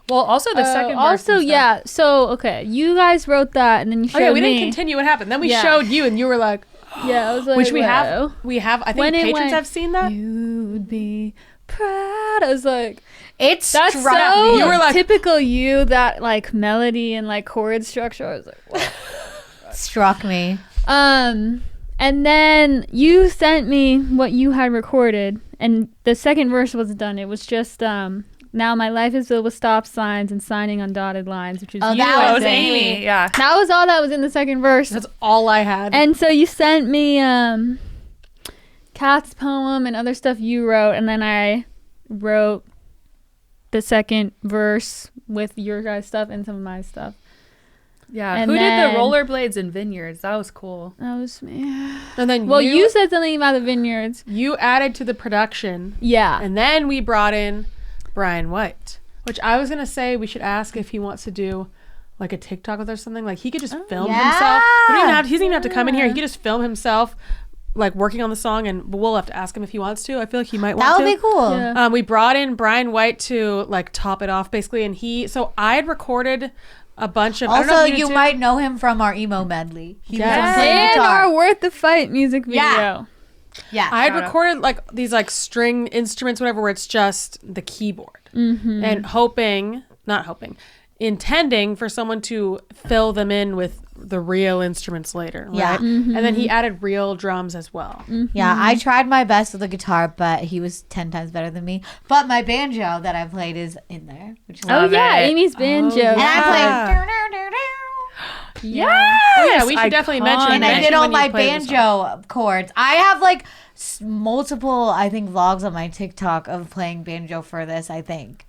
Speaker 5: Well, also the second verse.
Speaker 4: Also,
Speaker 5: and stuff.
Speaker 4: yeah. So, okay, you guys wrote that, and then you showed
Speaker 1: Oh yeah, we
Speaker 4: me.
Speaker 1: didn't continue what happened. Then we
Speaker 4: Yeah.
Speaker 1: showed you, and you were like,
Speaker 4: Yeah, I was like,
Speaker 1: which we
Speaker 4: whoa.
Speaker 1: have. I
Speaker 4: When
Speaker 1: think
Speaker 4: it
Speaker 1: patrons
Speaker 4: went,
Speaker 1: have seen that.
Speaker 4: You'd be proud. I was like,
Speaker 2: It's
Speaker 4: that's
Speaker 2: struck
Speaker 4: so
Speaker 2: me.
Speaker 1: You were like-
Speaker 4: typical you, that like melody and like chord structure. I was like, what?
Speaker 2: Struck me.
Speaker 4: And then you sent me what you had recorded, and the second verse was done. It was just now my life is filled with stop signs and signing on dotted lines, which is
Speaker 2: Oh,
Speaker 4: you.
Speaker 2: that
Speaker 4: I
Speaker 5: That
Speaker 2: was
Speaker 5: was
Speaker 4: think.
Speaker 5: Amy. Yeah.
Speaker 4: That was all that was in the second verse.
Speaker 1: That's all I had.
Speaker 4: And so you sent me Kat's poem and other stuff you wrote, and then I wrote the second verse with your guys' stuff and some of my stuff.
Speaker 5: Yeah.
Speaker 4: And
Speaker 5: Who
Speaker 4: then-
Speaker 5: did the rollerblades and vineyards? That was cool.
Speaker 4: That was me.
Speaker 1: and then
Speaker 4: Well, you said something about the vineyards.
Speaker 1: you added to the production,
Speaker 4: Yeah.
Speaker 1: and then we brought in Brian White, which I was gonna say we should ask if he wants to do like a TikTok with or something. Like he could just film
Speaker 2: yeah.
Speaker 1: himself. He doesn't even have to come in here. He could just film himself like working on the song, and we'll have to ask him if he wants to. I feel like he might want
Speaker 2: That
Speaker 1: to.
Speaker 2: would be cool.
Speaker 4: Yeah.
Speaker 1: We brought in Brian White to like top it off basically, and so I had recorded a bunch of. I don't know
Speaker 2: Also,
Speaker 1: if
Speaker 2: you
Speaker 1: did too.
Speaker 2: might know him from our emo medley. He was
Speaker 1: Yes.
Speaker 2: on playing
Speaker 4: And
Speaker 2: guitar.
Speaker 4: our Worth the Fight music video.
Speaker 2: Yeah. Yeah.
Speaker 1: I had
Speaker 5: Shout out.
Speaker 1: recorded like these like string instruments, whatever, where it's just the keyboard,
Speaker 4: Mm-hmm.
Speaker 1: and intending for someone to fill them in with the real instruments later,
Speaker 2: Yeah.
Speaker 1: right?
Speaker 4: Mm-hmm.
Speaker 1: And then he added real drums as well.
Speaker 2: Yeah, I tried my best with the guitar, but he was 10 times better than me. But my banjo that I played is in there, which is
Speaker 4: Oh
Speaker 5: Love
Speaker 4: yeah,
Speaker 5: it.
Speaker 4: Amy's banjo.
Speaker 1: yeah.
Speaker 2: and I
Speaker 1: Yeah.
Speaker 2: played.
Speaker 4: Yeah.
Speaker 1: Oh yeah, we should definitely mention.
Speaker 2: And I
Speaker 1: mention
Speaker 2: did all
Speaker 1: when you
Speaker 2: my
Speaker 1: play the song.
Speaker 2: banjo chords. I have like multiple, I think, vlogs on my TikTok of playing banjo for this, I think.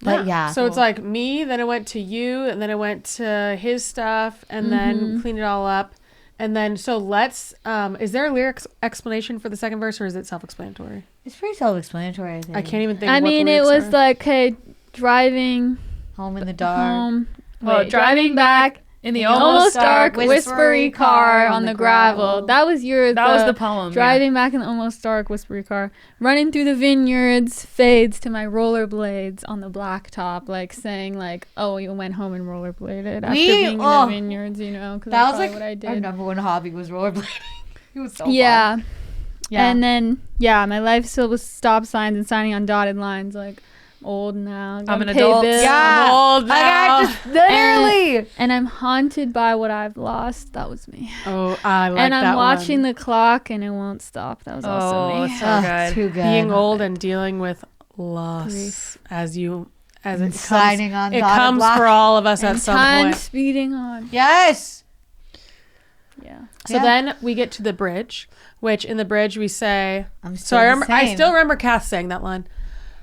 Speaker 2: But yeah.
Speaker 1: So it's like me, then it went to you, and then it went to his stuff, and then cleaned it all up. And then, so let's, is there a lyrics explanation for the second verse, or is it self-explanatory?
Speaker 2: It's pretty self-explanatory, I think.
Speaker 1: I can't even think
Speaker 4: I
Speaker 1: what the
Speaker 4: mean, it
Speaker 1: lyrics
Speaker 4: was
Speaker 1: are.
Speaker 4: like, okay, driving
Speaker 2: Home in the dark.
Speaker 4: home.
Speaker 5: Well,
Speaker 4: Wait, driving back
Speaker 5: in the
Speaker 4: almost dark,
Speaker 2: dark,
Speaker 4: whispery car on the gravel. That was your.
Speaker 5: That was the poem.
Speaker 4: Driving back in the almost dark, whispery car, running through the vineyards, fades to my rollerblades on the blacktop, like saying like, "Oh, you went home and rollerbladed after being in the vineyards," you know? Because
Speaker 2: That was
Speaker 4: like
Speaker 2: like
Speaker 4: what I
Speaker 2: our
Speaker 4: did.
Speaker 2: number one hobby was rollerblading. It was so fun.
Speaker 4: Yeah.
Speaker 2: Yeah.
Speaker 4: And then my life still was stop signs and signing on dotted lines, like old now.
Speaker 5: I'm
Speaker 4: gotta
Speaker 5: an
Speaker 4: pay
Speaker 5: adult.
Speaker 4: bills.
Speaker 2: Yeah.
Speaker 1: Old
Speaker 2: Like, I
Speaker 1: now.
Speaker 2: just literally.
Speaker 4: And I'm haunted by what I've lost. That was me.
Speaker 1: Oh, I like
Speaker 4: And
Speaker 1: that
Speaker 4: I'm watching
Speaker 1: one.
Speaker 4: the clock and it won't stop. That was also
Speaker 5: Oh,
Speaker 4: me.
Speaker 5: so
Speaker 2: Ugh,
Speaker 5: good.
Speaker 2: too good.
Speaker 1: Being old and dealing with loss
Speaker 4: Grief.
Speaker 1: as
Speaker 2: And
Speaker 1: it
Speaker 2: signing
Speaker 1: comes,
Speaker 2: on
Speaker 1: it
Speaker 2: dotted
Speaker 1: comes
Speaker 2: line.
Speaker 1: for all of us
Speaker 4: And
Speaker 1: at some
Speaker 4: time
Speaker 1: point.
Speaker 4: speeding on.
Speaker 2: Yes.
Speaker 4: Yeah.
Speaker 1: So
Speaker 2: Yeah.
Speaker 1: then we get to the bridge, which in the bridge we say.
Speaker 2: I'm
Speaker 1: So
Speaker 2: still
Speaker 1: I
Speaker 2: the
Speaker 1: remember. I
Speaker 2: same.
Speaker 1: still remember Kath saying that line.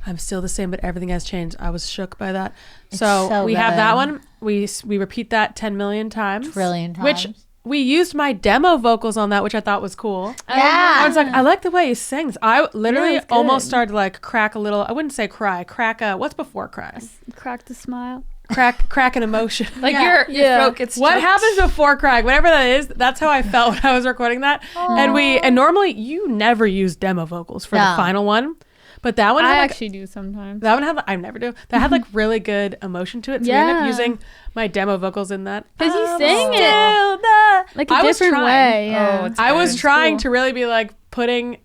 Speaker 1: I'm still the same, but everything has changed. I was shook by that. So,
Speaker 2: so
Speaker 1: we have that
Speaker 2: good.
Speaker 1: one. We repeat that 10 million times.
Speaker 2: Trillion times.
Speaker 1: Which we used my demo vocals on that, which I thought was cool.
Speaker 2: Yeah.
Speaker 1: I was like, I like the way he sings. I literally
Speaker 4: Yeah, it's
Speaker 1: almost
Speaker 4: good.
Speaker 1: started to like crack a little. I wouldn't say cry. Crack a. What's before crying?
Speaker 4: Cracked a smile.
Speaker 1: Crack an emotion.
Speaker 5: Like
Speaker 2: Yeah.
Speaker 5: your
Speaker 4: Yeah.
Speaker 5: throat gets
Speaker 1: What
Speaker 5: choked.
Speaker 1: happens before crying? Whatever that is, that's how I felt when I was recording that. And normally you never use demo vocals for the
Speaker 2: No.
Speaker 1: final one, but that one
Speaker 4: I
Speaker 1: had like,
Speaker 4: actually do sometimes.
Speaker 1: that one had I never do. That had like really good emotion to it. So we ended up
Speaker 4: Yeah.
Speaker 1: using my demo vocals in that.
Speaker 4: Because you
Speaker 1: I'm
Speaker 4: sang
Speaker 1: still
Speaker 4: it
Speaker 1: the-
Speaker 4: like a
Speaker 1: I was
Speaker 4: different
Speaker 1: trying.
Speaker 4: way. Yeah.
Speaker 5: Oh, it's
Speaker 1: I was
Speaker 5: It's
Speaker 1: trying
Speaker 4: cool.
Speaker 1: to really be like putting.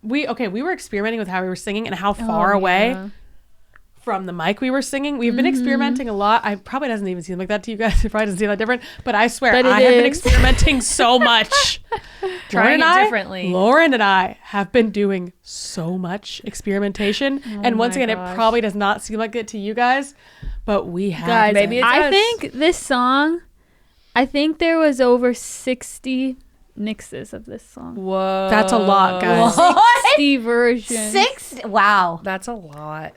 Speaker 1: We were experimenting with how we were singing and how far
Speaker 4: Oh,
Speaker 1: away
Speaker 4: yeah.
Speaker 1: from the mic we were singing. We've been experimenting a lot. I probably doesn't even seem like that to you guys. It probably doesn't seem that different. But I swear,
Speaker 4: But it
Speaker 1: I have been
Speaker 4: is.
Speaker 1: experimenting so much.
Speaker 5: Trying
Speaker 1: Lauren
Speaker 5: it
Speaker 1: and
Speaker 5: differently.
Speaker 1: Lauren and I have been doing so much experimentation. and once
Speaker 4: my
Speaker 1: again,
Speaker 4: gosh.
Speaker 1: it probably does not seem like it to you guys, but we have.
Speaker 4: Guys,
Speaker 5: Maybe it
Speaker 4: I
Speaker 5: does.
Speaker 4: think this song, I think there was over 60 mixes of this song.
Speaker 5: Whoa.
Speaker 1: That's a lot, guys.
Speaker 4: 60 versions.
Speaker 2: 6. Wow.
Speaker 5: That's a lot.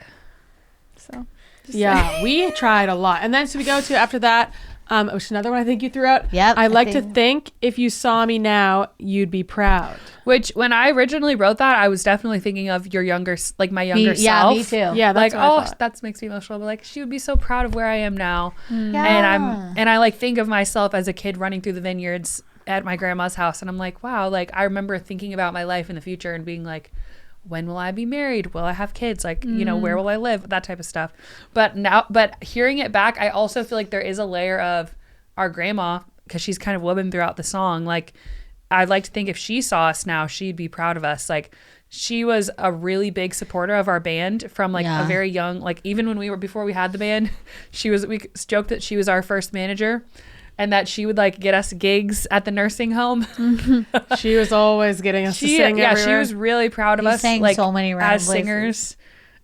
Speaker 4: So,
Speaker 1: Yeah, we tried a lot. And then so we go to after that, which is another one I think you threw out.
Speaker 2: Yep,
Speaker 1: I
Speaker 2: I
Speaker 1: like to
Speaker 2: think-
Speaker 1: think if you saw me now, you'd be proud.
Speaker 5: Which, when I originally wrote that, I was definitely thinking of your younger, like my younger
Speaker 2: Yeah,
Speaker 5: self.
Speaker 2: me too.
Speaker 1: Yeah, that's
Speaker 5: Like,
Speaker 1: what I
Speaker 5: oh,
Speaker 1: thought.
Speaker 5: that makes me emotional. But like, she would be so proud of where I am now.
Speaker 2: Yeah.
Speaker 5: And I like think of myself as a kid running through the vineyards at my grandma's house, and I'm like, wow, like I remember thinking about my life in the future and being like, when will I be married? Will I have kids? Like, you know, where will I live? That type of stuff. But hearing it back, I also feel like there is a layer of our grandma, because she's kind of woven throughout the song. Like, I'd like to think if she saw us now, she'd be proud of us. Like, she was a really big supporter of our band from like a very young, like even when before we had the band, we joked that she was our first manager and that she would like get us gigs at the nursing home.
Speaker 1: She was always getting us to sing everywhere.
Speaker 5: She was really proud of us.
Speaker 2: Sang
Speaker 5: like
Speaker 2: so many random
Speaker 5: as singers.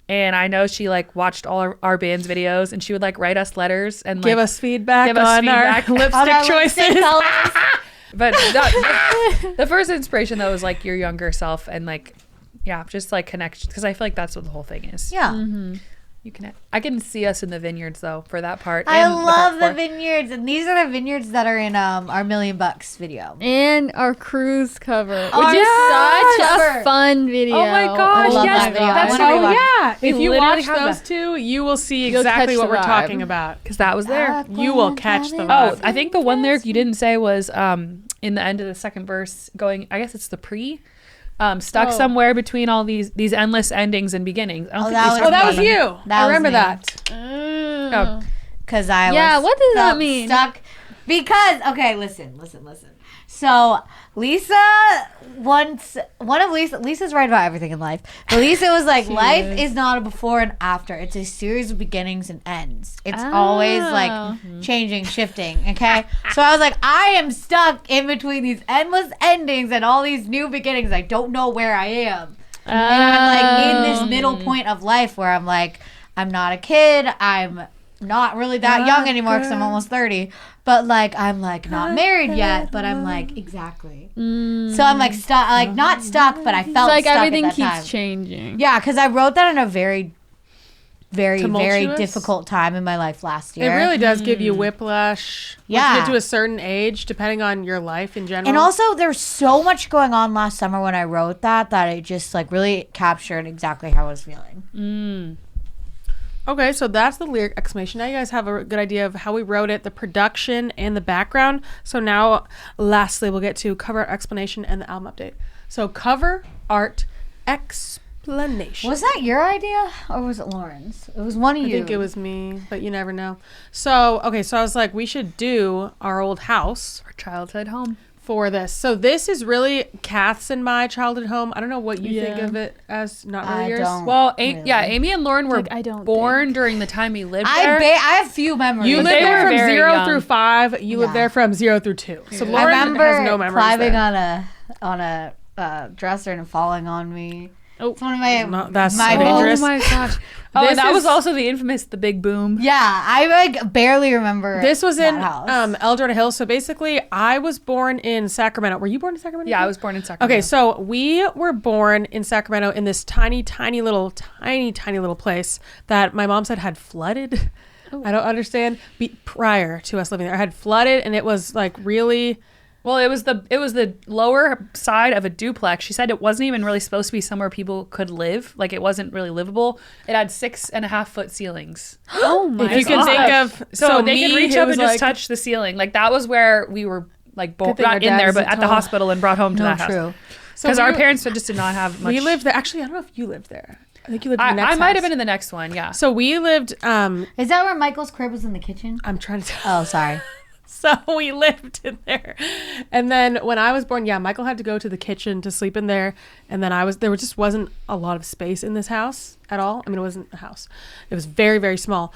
Speaker 5: And I know she like watched all our band's videos and she would like write us letters and like,
Speaker 1: give us feedback on our lipstick choices.
Speaker 5: But the first inspiration though was like your younger self and like, yeah, just like connection, because I feel like that's what the whole thing is.
Speaker 2: Yeah.
Speaker 5: You can. I can see us in the vineyards though for that part.
Speaker 2: I
Speaker 5: and
Speaker 2: love
Speaker 5: the
Speaker 2: the vineyards, and these are the vineyards that are in our $1 Million video.
Speaker 4: And our cruise cover, which
Speaker 2: yes!
Speaker 4: is such a fun video.
Speaker 5: Oh my gosh,
Speaker 2: I love
Speaker 5: yes,
Speaker 2: that video.
Speaker 5: that's
Speaker 2: I wanna rewatch
Speaker 1: yeah. If you
Speaker 5: literally
Speaker 1: watch
Speaker 5: have
Speaker 1: those
Speaker 5: that.
Speaker 1: two, you will see
Speaker 4: You'll
Speaker 1: exactly
Speaker 4: catch
Speaker 1: what
Speaker 4: the
Speaker 1: we're
Speaker 4: vibe.
Speaker 1: talking about.
Speaker 5: because that was there.
Speaker 1: You will catch the
Speaker 5: Oh,
Speaker 1: vibe.
Speaker 5: I think the one lyric you didn't say was in the end of the second verse, going. I guess it's the pre. Stuck somewhere between all these endless endings and beginnings. I don't think
Speaker 2: that
Speaker 5: we
Speaker 2: was
Speaker 5: talked
Speaker 1: that
Speaker 5: about
Speaker 1: was
Speaker 5: them.
Speaker 1: you.
Speaker 2: That
Speaker 1: I
Speaker 2: was
Speaker 1: remember
Speaker 2: me.
Speaker 1: that.
Speaker 5: Oh.
Speaker 2: Because I
Speaker 4: Yeah,
Speaker 2: was
Speaker 4: what does that
Speaker 2: felt
Speaker 4: mean?
Speaker 2: Stuck. Because okay, listen. So Lisa's right about everything in life. But Lisa was like, life is not a before and after. It's a series of beginnings and ends. It's always like changing, shifting. Okay. So I was like, I am stuck in between these endless endings and all these new beginnings. I don't know where I am. And I'm like in this middle point of life where I'm like, I'm not a kid. I'm not really that young anymore because I'm almost 30. But like, I'm like not married yet. But I'm like, exactly. So I'm like stuck, like not stuck, but I felt
Speaker 4: It's like
Speaker 2: stuck
Speaker 4: everything
Speaker 2: at that
Speaker 4: keeps
Speaker 2: time.
Speaker 4: changing.
Speaker 2: Yeah, because I wrote that in a very, very, very
Speaker 1: Tumultuous?
Speaker 2: difficult time in my life last
Speaker 1: It
Speaker 2: year.
Speaker 1: really does give you whiplash. Once
Speaker 2: Yeah.
Speaker 1: you get to a certain age, depending on your life in general.
Speaker 2: And also, there's so much going on last summer when I wrote that it just like really captured exactly how I was feeling.
Speaker 1: Okay, so that's the lyric explanation. Now you guys have a good idea of how we wrote it, the production, and the background. So now, lastly, we'll get to cover art explanation and the album update. So cover art explanation.
Speaker 2: Was that your idea or was it Lauren's? It was one of
Speaker 1: I
Speaker 2: you.
Speaker 1: think it was me, but you never know. So, okay, so I was like, we should do our old house
Speaker 5: Our childhood home.
Speaker 1: for this. So this is really Kath's and my childhood home. I don't know what you think
Speaker 4: Yeah.
Speaker 1: of it as, not really
Speaker 2: I
Speaker 1: yours.
Speaker 2: don't.
Speaker 5: Well,
Speaker 2: Really?
Speaker 5: Amy and Lauren were
Speaker 4: Like, I don't
Speaker 5: born during the time we lived there.
Speaker 2: I have few memories.
Speaker 1: You
Speaker 5: But
Speaker 1: lived
Speaker 5: they
Speaker 1: there
Speaker 5: were
Speaker 1: from
Speaker 5: very
Speaker 1: 0
Speaker 5: young.
Speaker 1: through 5. You lived
Speaker 2: Yeah.
Speaker 1: there from 0 through 2. So
Speaker 2: I
Speaker 1: Lauren
Speaker 2: remember
Speaker 1: has no memories
Speaker 2: climbing
Speaker 1: there.
Speaker 2: on a dresser and falling on me.
Speaker 1: Oh,
Speaker 2: It's one of my
Speaker 1: that's
Speaker 2: my
Speaker 1: so dangerous.
Speaker 5: Oh my gosh. Oh,
Speaker 1: This
Speaker 5: and that was
Speaker 1: is-
Speaker 5: also the infamous The Big Boom.
Speaker 2: Yeah, I like barely remember.
Speaker 1: This was
Speaker 2: that
Speaker 1: in
Speaker 2: house.
Speaker 1: El Dorado Hills. So basically, I was born in Sacramento. Were you born in Sacramento?
Speaker 5: Yeah,
Speaker 1: too?
Speaker 5: I was born in Sacramento.
Speaker 1: Okay, so we were born in Sacramento in this tiny little place that my mom said had flooded. I don't understand. Prior to us living there, it had flooded, and it was like really.
Speaker 5: Well, it was the lower side of a duplex. She said it wasn't even really supposed to be somewhere people could live. Like it wasn't really livable. It had 6.5 foot ceilings.
Speaker 4: Oh my
Speaker 1: If you can
Speaker 4: God.
Speaker 1: think of
Speaker 5: So they
Speaker 1: me,
Speaker 5: could reach
Speaker 1: who
Speaker 5: up
Speaker 1: was
Speaker 5: and just
Speaker 1: like-
Speaker 5: touch the ceiling. Like that was where we were like
Speaker 1: Good thing
Speaker 5: not
Speaker 1: our
Speaker 5: in
Speaker 1: dad
Speaker 5: there, but
Speaker 1: isn't
Speaker 5: at the
Speaker 1: tall.
Speaker 5: hospital and brought home to
Speaker 2: No,
Speaker 5: that house.
Speaker 2: true.
Speaker 1: So
Speaker 5: Because
Speaker 1: we
Speaker 5: our
Speaker 1: were-
Speaker 5: parents just did not have much.
Speaker 1: We lived there. Actually, I don't know if you lived there. I think you lived in the next
Speaker 5: I might have
Speaker 1: house.
Speaker 5: been in the next one. Yeah.
Speaker 1: So we lived.
Speaker 2: Is that where Michael's crib was in the kitchen?
Speaker 1: I'm trying to.
Speaker 2: Oh, sorry.
Speaker 1: So we lived in there. And then when I was born, yeah, Michael had to go to the kitchen to sleep in there. And then there just wasn't a lot of space in this house at all. I mean, it wasn't a house. It was very, very small.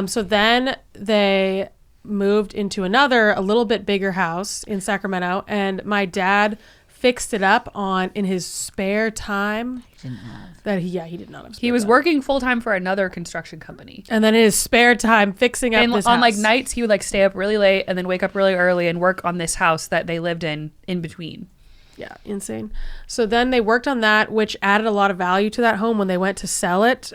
Speaker 1: So then they moved into a little bit bigger house in Sacramento. And my dad fixed it up in his spare time. He did not have spare
Speaker 5: He was
Speaker 1: time.
Speaker 5: working full time for another construction company.
Speaker 1: And then in his spare time fixing up
Speaker 5: And
Speaker 1: this
Speaker 5: on
Speaker 1: house.
Speaker 5: like nights, he would like stay up really late and then wake up really early and work on this house that they lived in between.
Speaker 1: Yeah, insane. So then they worked on that, which added a lot of value to that home. When they went to sell it,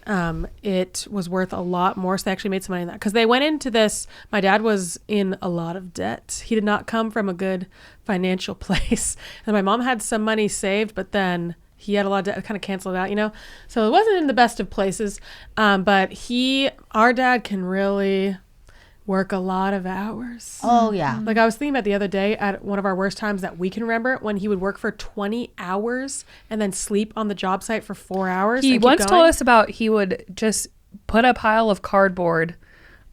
Speaker 1: it was worth a lot more. So they actually made some money on that. Because they went into this, my dad was in a lot of debt. He did not come from a good financial place. And my mom had some money saved, but then he had a lot of debt, kind of canceled it out, you know? So it wasn't in the best of places. But our dad can really work a lot of hours.
Speaker 2: Oh yeah.
Speaker 1: Like I was thinking about the other day at one of our worst times that we can remember when he would work for 20 hours and then sleep on the job site for 4 hours.
Speaker 5: He
Speaker 1: and keep
Speaker 5: once
Speaker 1: going.
Speaker 5: told us about he would just put a pile of cardboard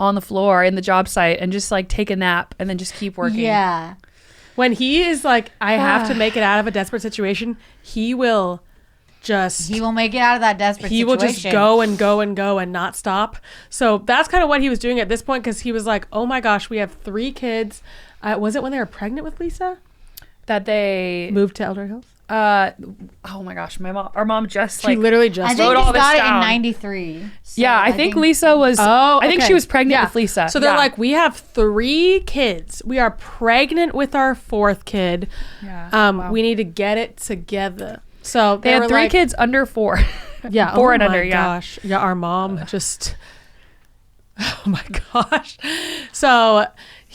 Speaker 5: on the floor in the job site and just like take a nap and then just keep working.
Speaker 2: Yeah.
Speaker 1: When he is like, I have to make it out of a desperate situation, he will
Speaker 2: make it out of that desperate situation.
Speaker 1: He will just go and go and go and not stop. So that's kind of what he was doing at this point, because he was like, oh my gosh, we have 3 kids. Was it when they were pregnant with Lisa?
Speaker 5: That they
Speaker 1: Moved to Elder Hills?
Speaker 5: oh my gosh, our mom just
Speaker 1: She literally just
Speaker 2: I think
Speaker 5: wrote
Speaker 2: he
Speaker 5: all this
Speaker 2: got it
Speaker 5: down.
Speaker 2: in 93. So
Speaker 5: yeah, I think Lisa was I think
Speaker 1: okay.
Speaker 5: she was pregnant
Speaker 1: Yeah.
Speaker 5: with Lisa.
Speaker 1: So they're
Speaker 5: Yeah.
Speaker 1: like, we have 3 kids. We are pregnant with our 4th kid.
Speaker 5: Yeah. Wow.
Speaker 1: We need to get it together. So
Speaker 5: they had
Speaker 1: were
Speaker 5: 3
Speaker 1: like,
Speaker 5: kids under 4.
Speaker 1: Yeah,
Speaker 5: 4
Speaker 1: oh
Speaker 5: and
Speaker 1: my
Speaker 5: under. Yeah.
Speaker 1: Gosh. Yeah, our mom just. Oh my gosh. So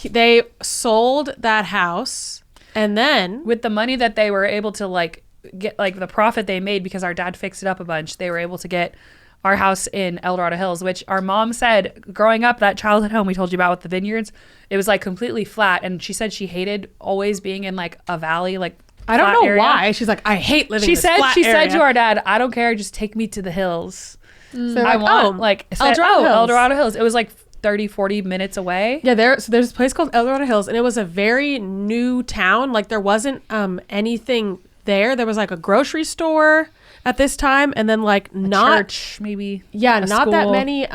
Speaker 1: they sold that house, and then
Speaker 5: With the money that they were able to like get, like the profit they made because our dad fixed it up a bunch, they were able to get our house in El Dorado Hills, which our mom said growing up, that childhood home we told you about with the vineyards, it was like completely flat, and she said she hated always being in like a valley, like
Speaker 1: I don't
Speaker 5: flat
Speaker 1: know
Speaker 5: area.
Speaker 1: why. She's like, I hate living.
Speaker 5: She
Speaker 1: in this
Speaker 5: said
Speaker 1: flat
Speaker 5: she
Speaker 1: area.
Speaker 5: said to our dad, I don't care, just take me to the hills.
Speaker 1: So they're
Speaker 5: I
Speaker 1: like,
Speaker 5: want like
Speaker 1: El Dorado Hills.
Speaker 5: El Dorado Hills. It was like 30-40 minutes away.
Speaker 1: Yeah, there's this place called El Dorado Hills, and it was a very new town. Like there wasn't anything there. There was like a grocery store at this time, and then like not
Speaker 5: Church, maybe.
Speaker 1: yeah,
Speaker 5: a
Speaker 1: not that
Speaker 5: school.
Speaker 1: many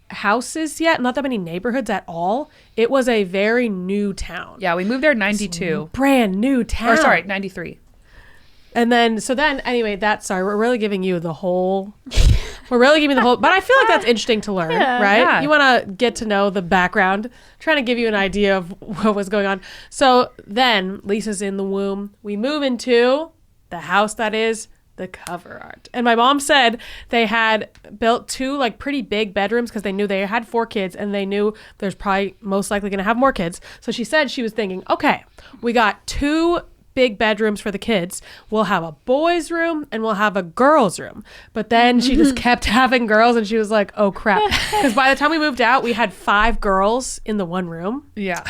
Speaker 1: houses yet, not that many neighborhoods at all. It was a very new town.
Speaker 5: Yeah, we moved there in 92.
Speaker 1: Brand new town.
Speaker 5: Or sorry, 93.
Speaker 1: And then, anyway, we're really giving you the whole, but I feel like that's interesting to learn, right?
Speaker 5: Yeah.
Speaker 1: You want to get to know the background, trying to give you an idea of what was going on. So then Lisa's in the womb. We move into the house that is the cover art. And my mom said they had built 2 like pretty big bedrooms because they knew they had 4 kids and they knew there's probably most likely going to have more kids. So she said she was thinking, okay, we got 2 big bedrooms for the kids. We'll have a boys' room and we'll have a girls' room. But then she just kept having girls, and she was like, oh crap. Because by the time we moved out, we had 5 girls in the one room.
Speaker 5: Yeah.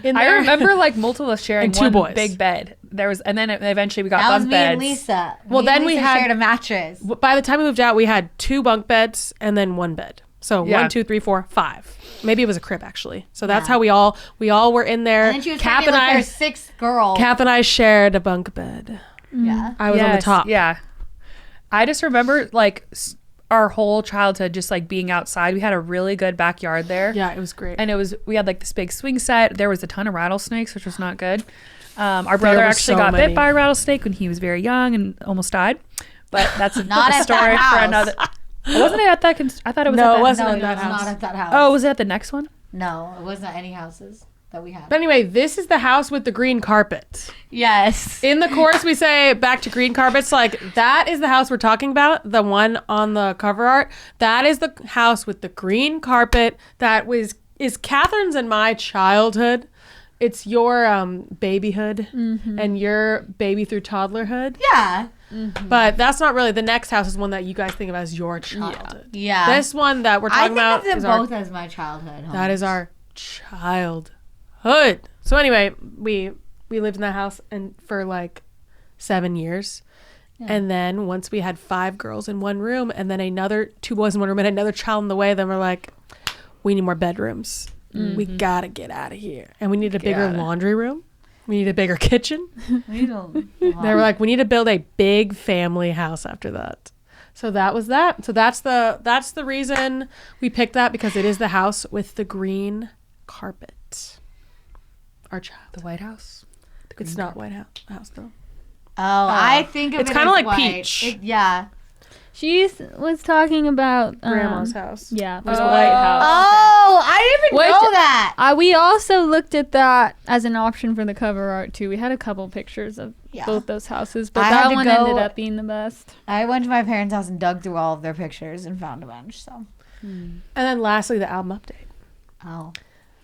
Speaker 1: In
Speaker 5: I
Speaker 1: there.
Speaker 5: remember like multiple of us sharing
Speaker 1: And 2
Speaker 5: one
Speaker 1: boys.
Speaker 5: big bed. There was, and then eventually we got
Speaker 2: That was
Speaker 5: bunk
Speaker 2: me and
Speaker 5: beds.
Speaker 2: Lisa.
Speaker 1: Well,
Speaker 2: Me
Speaker 1: then
Speaker 2: and
Speaker 1: we
Speaker 2: Lisa
Speaker 1: had-
Speaker 2: shared a mattress.
Speaker 1: By the time we moved out, we had 2 bunk beds and then 1 bed. So
Speaker 5: Yeah.
Speaker 1: 1, 2, 3, 4, 5. Maybe it was a crib actually. So that's
Speaker 2: Yeah.
Speaker 1: how we all were in there.
Speaker 2: And then she was
Speaker 1: Kath
Speaker 2: pregnant
Speaker 1: and
Speaker 2: with her 6th girl.
Speaker 1: Kath and I shared a bunk bed.
Speaker 2: Yeah.
Speaker 1: I was on the
Speaker 5: Yes,
Speaker 1: top.
Speaker 5: Yeah. I just remember like our whole childhood just like being outside. We had a really good backyard there.
Speaker 1: Yeah, it was great.
Speaker 5: And we had like this big swing set. There was a ton of rattlesnakes, which was not good. Our brother
Speaker 1: were
Speaker 5: actually
Speaker 1: so
Speaker 5: got
Speaker 1: many.
Speaker 5: bit by a rattlesnake when he was very young and almost died. But that's
Speaker 2: Not
Speaker 5: a
Speaker 2: at
Speaker 5: story
Speaker 2: that
Speaker 5: for
Speaker 2: house.
Speaker 5: another. Wasn't it at that? I thought it was.
Speaker 1: No,
Speaker 5: at that,
Speaker 1: it wasn't
Speaker 2: No,
Speaker 1: at
Speaker 2: it
Speaker 1: that
Speaker 2: was
Speaker 1: house.
Speaker 2: not at that house.
Speaker 5: Oh, was it at the next one?
Speaker 2: No, it wasn't at any houses that we had.
Speaker 1: But anyway, this is the house with the green carpet.
Speaker 2: Yes.
Speaker 1: In the chorus, we say back to green carpets. Like that is the house we're talking about. The one on the cover art. That is the house with the green carpet. That is Catherine's and my childhood. It's your babyhood and your baby through toddlerhood.
Speaker 2: Yeah.
Speaker 1: But that's not really. The next house is one that you guys think of as your childhood.
Speaker 2: Yeah.
Speaker 1: This one that we're
Speaker 2: I
Speaker 1: talking
Speaker 2: think
Speaker 1: about
Speaker 2: of them
Speaker 1: is
Speaker 2: both as my childhood homes.
Speaker 1: that is our childhood. So anyway, we lived in that house and for like 7 years. And then once we had 5 girls in one room and then another 2 boys in one room and another child in the way, then we're like, we need more bedrooms. We gotta get out of here. And we need a bigger laundry room. We need a bigger kitchen.
Speaker 2: We don't.
Speaker 1: They were like, we need to build a big family house after that. So that was that. So that's the reason we picked that, because it is the house with the green carpet. Our child.
Speaker 5: The White House.
Speaker 1: It's not White House though.
Speaker 2: Oh, I think of
Speaker 1: It's
Speaker 2: it
Speaker 1: kinda
Speaker 2: as
Speaker 1: like
Speaker 2: white.
Speaker 1: peach.
Speaker 2: Yeah.
Speaker 4: She was talking about
Speaker 1: Grandma's house.
Speaker 4: Yeah,
Speaker 1: There's
Speaker 4: the
Speaker 1: a
Speaker 4: White House.
Speaker 2: Oh, I didn't even
Speaker 4: Which-
Speaker 2: know that.
Speaker 4: We also looked at that as an option for the cover art too. We had a couple pictures of
Speaker 2: Yeah.
Speaker 4: both those houses, but
Speaker 2: I had
Speaker 4: that
Speaker 2: to
Speaker 4: one
Speaker 2: go-
Speaker 4: ended up being the best.
Speaker 2: I went to my parents' house and dug through all of their pictures and found a bunch. So.
Speaker 1: And then lastly, the album update.
Speaker 2: Oh.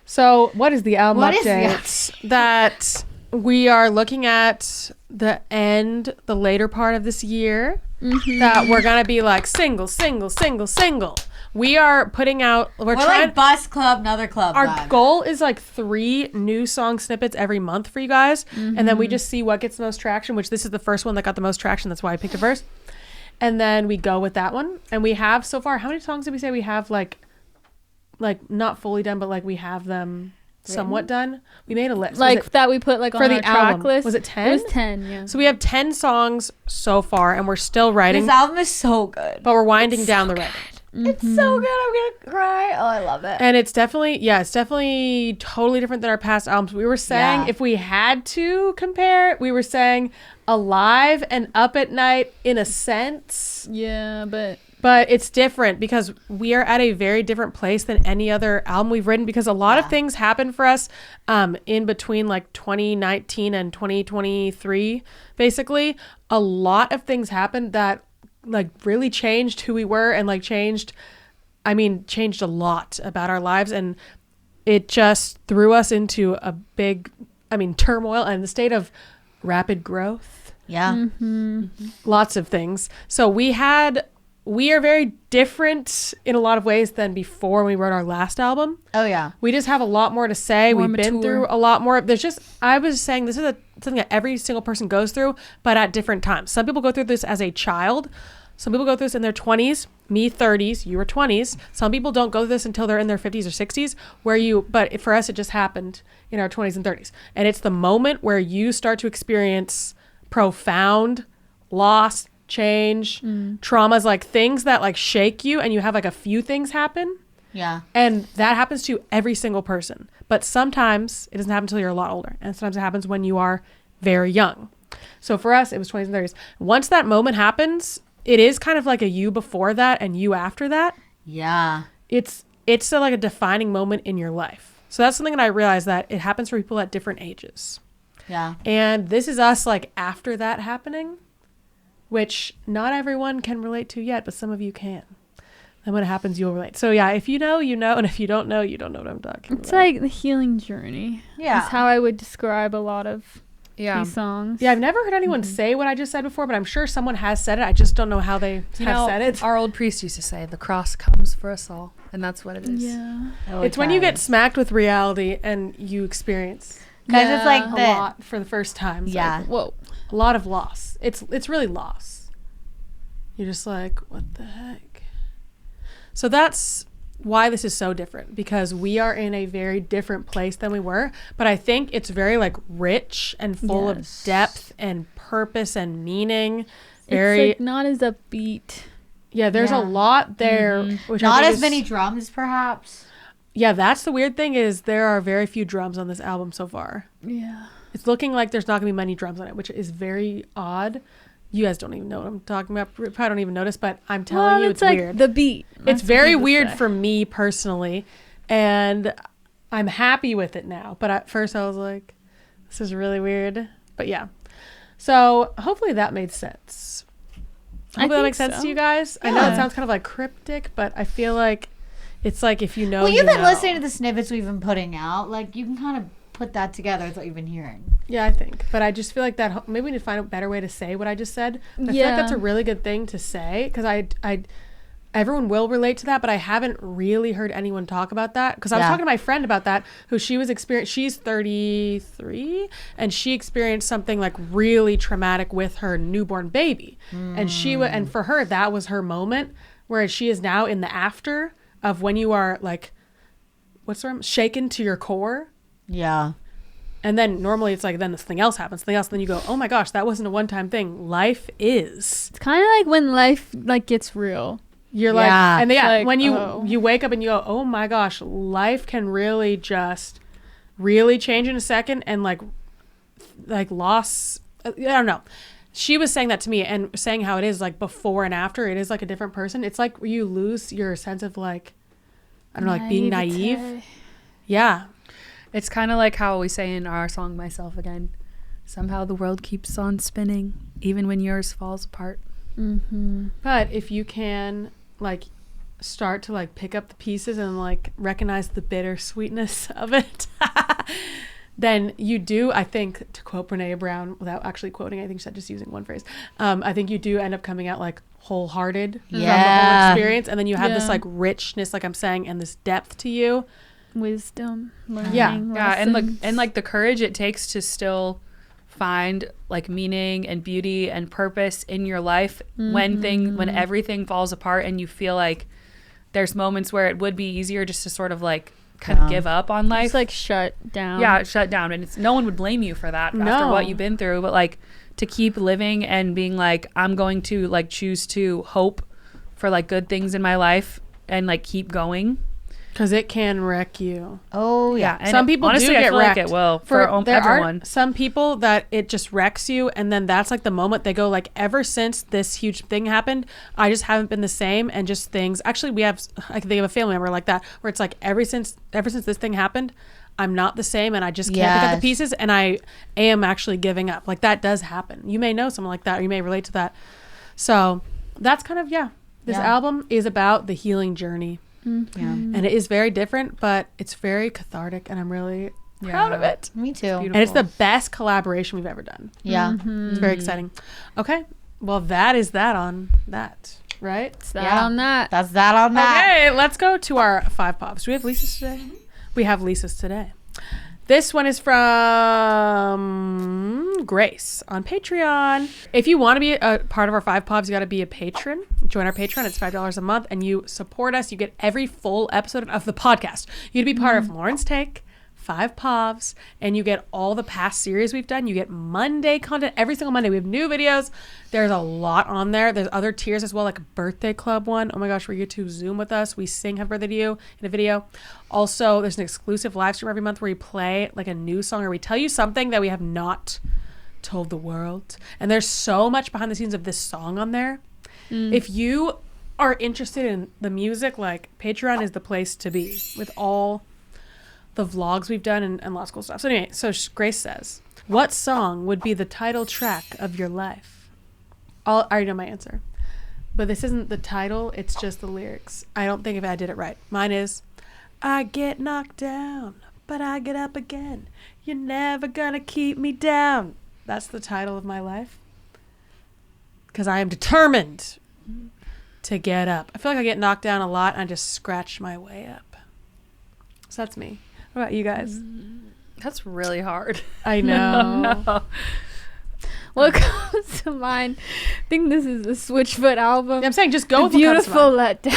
Speaker 1: So what is the album
Speaker 2: What is
Speaker 1: update that we are looking at? the later part of this year, that we're gonna be like single. We are putting out. We're trying.
Speaker 2: Like bus club, another club.
Speaker 1: Our
Speaker 2: vibe.
Speaker 1: goal is like 3 new song snippets every month for you guys, and then we just see what gets the most traction. Which this is the first one that got the most traction. That's why I picked it first. And then we go with that one. And we have so far. How many songs did we say we have? Like not fully done, but like we have them somewhat done. We made a list.
Speaker 4: Like that we put like
Speaker 1: for
Speaker 4: on
Speaker 1: the
Speaker 4: our track
Speaker 1: album
Speaker 4: list.
Speaker 1: Was it 10?
Speaker 4: It was 10, yeah.
Speaker 1: So we have 10 songs so far, and we're still writing.
Speaker 2: This album is so good.
Speaker 1: But we're winding down the writing.
Speaker 2: It's so good. I'm gonna cry. Oh, I love it.
Speaker 1: And it's definitely totally different than our past albums. We were saying if we had to compare, we were saying Alive and Up at Night in a sense.
Speaker 4: Yeah, but
Speaker 1: it's different because we are at a very different place than any other album we've written, because a lot of things happened for us in between like 2019 and 2023. Basically, a lot of things happened that like really changed who we were and like changed a lot about our lives, and it just threw us into a big turmoil and the state of rapid growth. Lots of things. So we are very different in a lot of ways than before we wrote our last album.
Speaker 2: Oh yeah.
Speaker 1: We just have a lot more to say.
Speaker 5: More
Speaker 1: We've been
Speaker 5: mature.
Speaker 1: through a lot more. I was saying this is something that every single person goes through, but at different times. Some people go through this as a child. Some people go through this in their 20s, me 30s, you were 20s. Some people don't go through this until they're in their 50s or 60s, but for us, it just happened in our 20s and 30s. And it's the moment where you start to experience profound loss, change, traumas, like things that like shake you, and you have like a few things happen.
Speaker 2: Yeah.
Speaker 1: And that happens to every single person. But sometimes it doesn't happen until you're a lot older. And sometimes it happens when you are very young. So for us, it was 20s and 30s. Once that moment happens, it is kind of like a you before that and you after that.
Speaker 2: Yeah.
Speaker 1: It's like a defining moment in your life. So that's something that I realized, that it happens for people at different ages.
Speaker 2: Yeah.
Speaker 1: And this is us like after that happening, which not everyone can relate to yet, but some of you can. And when it happens, you'll relate. So yeah, if you know, you know. And if you don't know, you don't know what I'm talking about.
Speaker 4: it's like the healing journey.
Speaker 2: Yeah.
Speaker 4: That's how I would describe a lot of these songs.
Speaker 1: Yeah, I've never heard anyone say what I just said before, but I'm sure someone has said it. I just don't know how they have said it.
Speaker 5: Our old priest used to say, the cross comes for us all. And that's what it is.
Speaker 4: Yeah.
Speaker 1: It's when you get smacked with reality and you experience
Speaker 2: Because it's like
Speaker 1: a lot for the first time. It's
Speaker 2: Yeah.
Speaker 1: like,
Speaker 4: Whoa.
Speaker 1: a lot of loss. It's really loss. You're just like, what the heck? So that's why this is so different, because we are in a very different place than we were. But I think it's very like rich and full of depth and purpose and meaning. Very
Speaker 4: It's like not as upbeat.
Speaker 1: yeah. There's a lot there. Which I
Speaker 2: not
Speaker 1: think
Speaker 2: as
Speaker 1: is-
Speaker 2: many drums, perhaps.
Speaker 1: Yeah, that's the weird thing, is there are very few drums on this album so far.
Speaker 4: Yeah.
Speaker 1: It's looking like there's not gonna be many drums on it, which is very odd. You guys don't even know what I'm talking about. You probably don't even notice, but I'm telling you, it's
Speaker 4: like
Speaker 1: weird.
Speaker 4: the beat.
Speaker 1: It's
Speaker 4: That's what
Speaker 1: very
Speaker 4: people
Speaker 1: weird
Speaker 4: say.
Speaker 1: for me personally, and I'm happy with it now. But at first I was like, this is really weird. But yeah. So hopefully that made sense. Hopefully that
Speaker 4: think
Speaker 1: makes sense
Speaker 4: so.
Speaker 1: to you guys. I know it sounds kind of like cryptic, but I feel like it's like if you know,
Speaker 2: Well, you've been
Speaker 1: know.
Speaker 2: listening to the snippets we've been putting out. Like, you can kind of put that together with what you've been hearing.
Speaker 1: Yeah, I think. But I just feel like that maybe we need to find a better way to say what I just said. But I feel like that's a really good thing to say, because everyone will relate to that, but I haven't really heard anyone talk about that, because I was talking to my friend about that, who she's 33, and she experienced something like really traumatic with her newborn baby. And and for her, that was her moment, whereas she is now in the after of when you are like, what's the term? Shaken to your core.
Speaker 2: Yeah.
Speaker 1: And then normally it's like, then something else happens, then you go, oh my gosh, that wasn't a one-time thing. Life is.
Speaker 4: It's kind of like when life like gets real.
Speaker 1: You're like, and
Speaker 4: like,
Speaker 1: when you
Speaker 4: oh.
Speaker 1: you wake up and you go, oh my gosh, life can really just really change in a second, and like loss. I don't know. She was saying that to me and saying how it is like before and after. It is like a different person. It's like you lose your sense of like, I don't know, like being naive. Yeah.
Speaker 5: It's kind of like how we say in our song Myself Again. Somehow the world keeps on spinning, even when yours falls apart.
Speaker 4: Mm-hmm.
Speaker 1: But if you can like start to like pick up the pieces and like recognize the bittersweetness of it, then you do, I think, to quote Brene Brown, without actually quoting, I think she said just using one phrase, I think you do end up coming out like wholehearted from the whole experience. And then you have this like richness, like I'm saying, and this depth to you.
Speaker 4: Wisdom, learning,
Speaker 1: Yeah,
Speaker 5: and like the courage it takes to still find like meaning and beauty and purpose in your life when everything falls apart and you feel like there's moments where it would be easier just to sort of like kind of give up on life.
Speaker 4: It's like shut down.
Speaker 5: Yeah, shut down. And it's no one would blame you for that after what you've been through, but like to keep living and being like, I'm going to like choose to hope for like good things in my life and like keep going.
Speaker 1: Because it can wreck you.
Speaker 2: Oh, yeah.
Speaker 5: And
Speaker 1: some people
Speaker 5: honestly,
Speaker 1: do
Speaker 5: I
Speaker 1: get
Speaker 5: feel
Speaker 1: wrecked.
Speaker 5: like it will
Speaker 1: there
Speaker 5: everyone.
Speaker 1: Are some people that it just wrecks you, and then that's like the moment they go like, ever since this huge thing happened, I just haven't been the same, and just things. Actually, we have, I can think of a family member like that, where it's like ever since this thing happened, I'm not the same, and I just can't pick up the pieces, and I am actually giving up. Like that does happen. You may know someone like that, or you may relate to that. So that's kind of this album is about the healing journey.
Speaker 2: Yeah.
Speaker 1: And it is very different, but it's very cathartic, and I'm really proud of it.
Speaker 2: Me too.
Speaker 1: And it's the best collaboration we've ever done.
Speaker 2: Yeah.
Speaker 1: It's very exciting. Okay. Well, that is that on that, right?
Speaker 4: It's that on that.
Speaker 2: That's that on that.
Speaker 1: Okay, let's go to our 5 pops. Do we have Lisa's today? We have Lisa's today. This one is from Grace on Patreon. If you want to be a part of our 5 pops, you got to be a patron. Join our Patreon. It's $5 a month, and you support us. You get every full episode of the podcast. You get to be part of Lauren's Take, 5 Povs, and you get all the past series we've done. You get Monday content every single Monday. We have new videos. There's a lot on there. There's other tiers as well, like a birthday club one. Oh my gosh, where you get to Zoom with us. We sing Happy Birthday to You in a video. Also, there's an exclusive live stream every month where we play like a new song, or we tell you something that we have not told the world. And there's so much behind the scenes of this song on there. If you are interested in the music, like Patreon is the place to be with all the vlogs we've done and lots of cool stuff. So anyway, so Grace says, what song would be the title track of your life? I already know my answer, but this isn't the title. It's just the lyrics. I don't think if I did it right. Mine is, I get knocked down, but I get up again. You're never gonna keep me down. That's the title of my life. Because I am determined to get up. I feel like I get knocked down a lot and I just scratch my way up. So that's me. What about you guys?
Speaker 5: That's really hard.
Speaker 1: I know.
Speaker 4: What comes to mind? I think this is the Switchfoot album.
Speaker 1: I'm saying just go with
Speaker 4: Beautiful Letdown.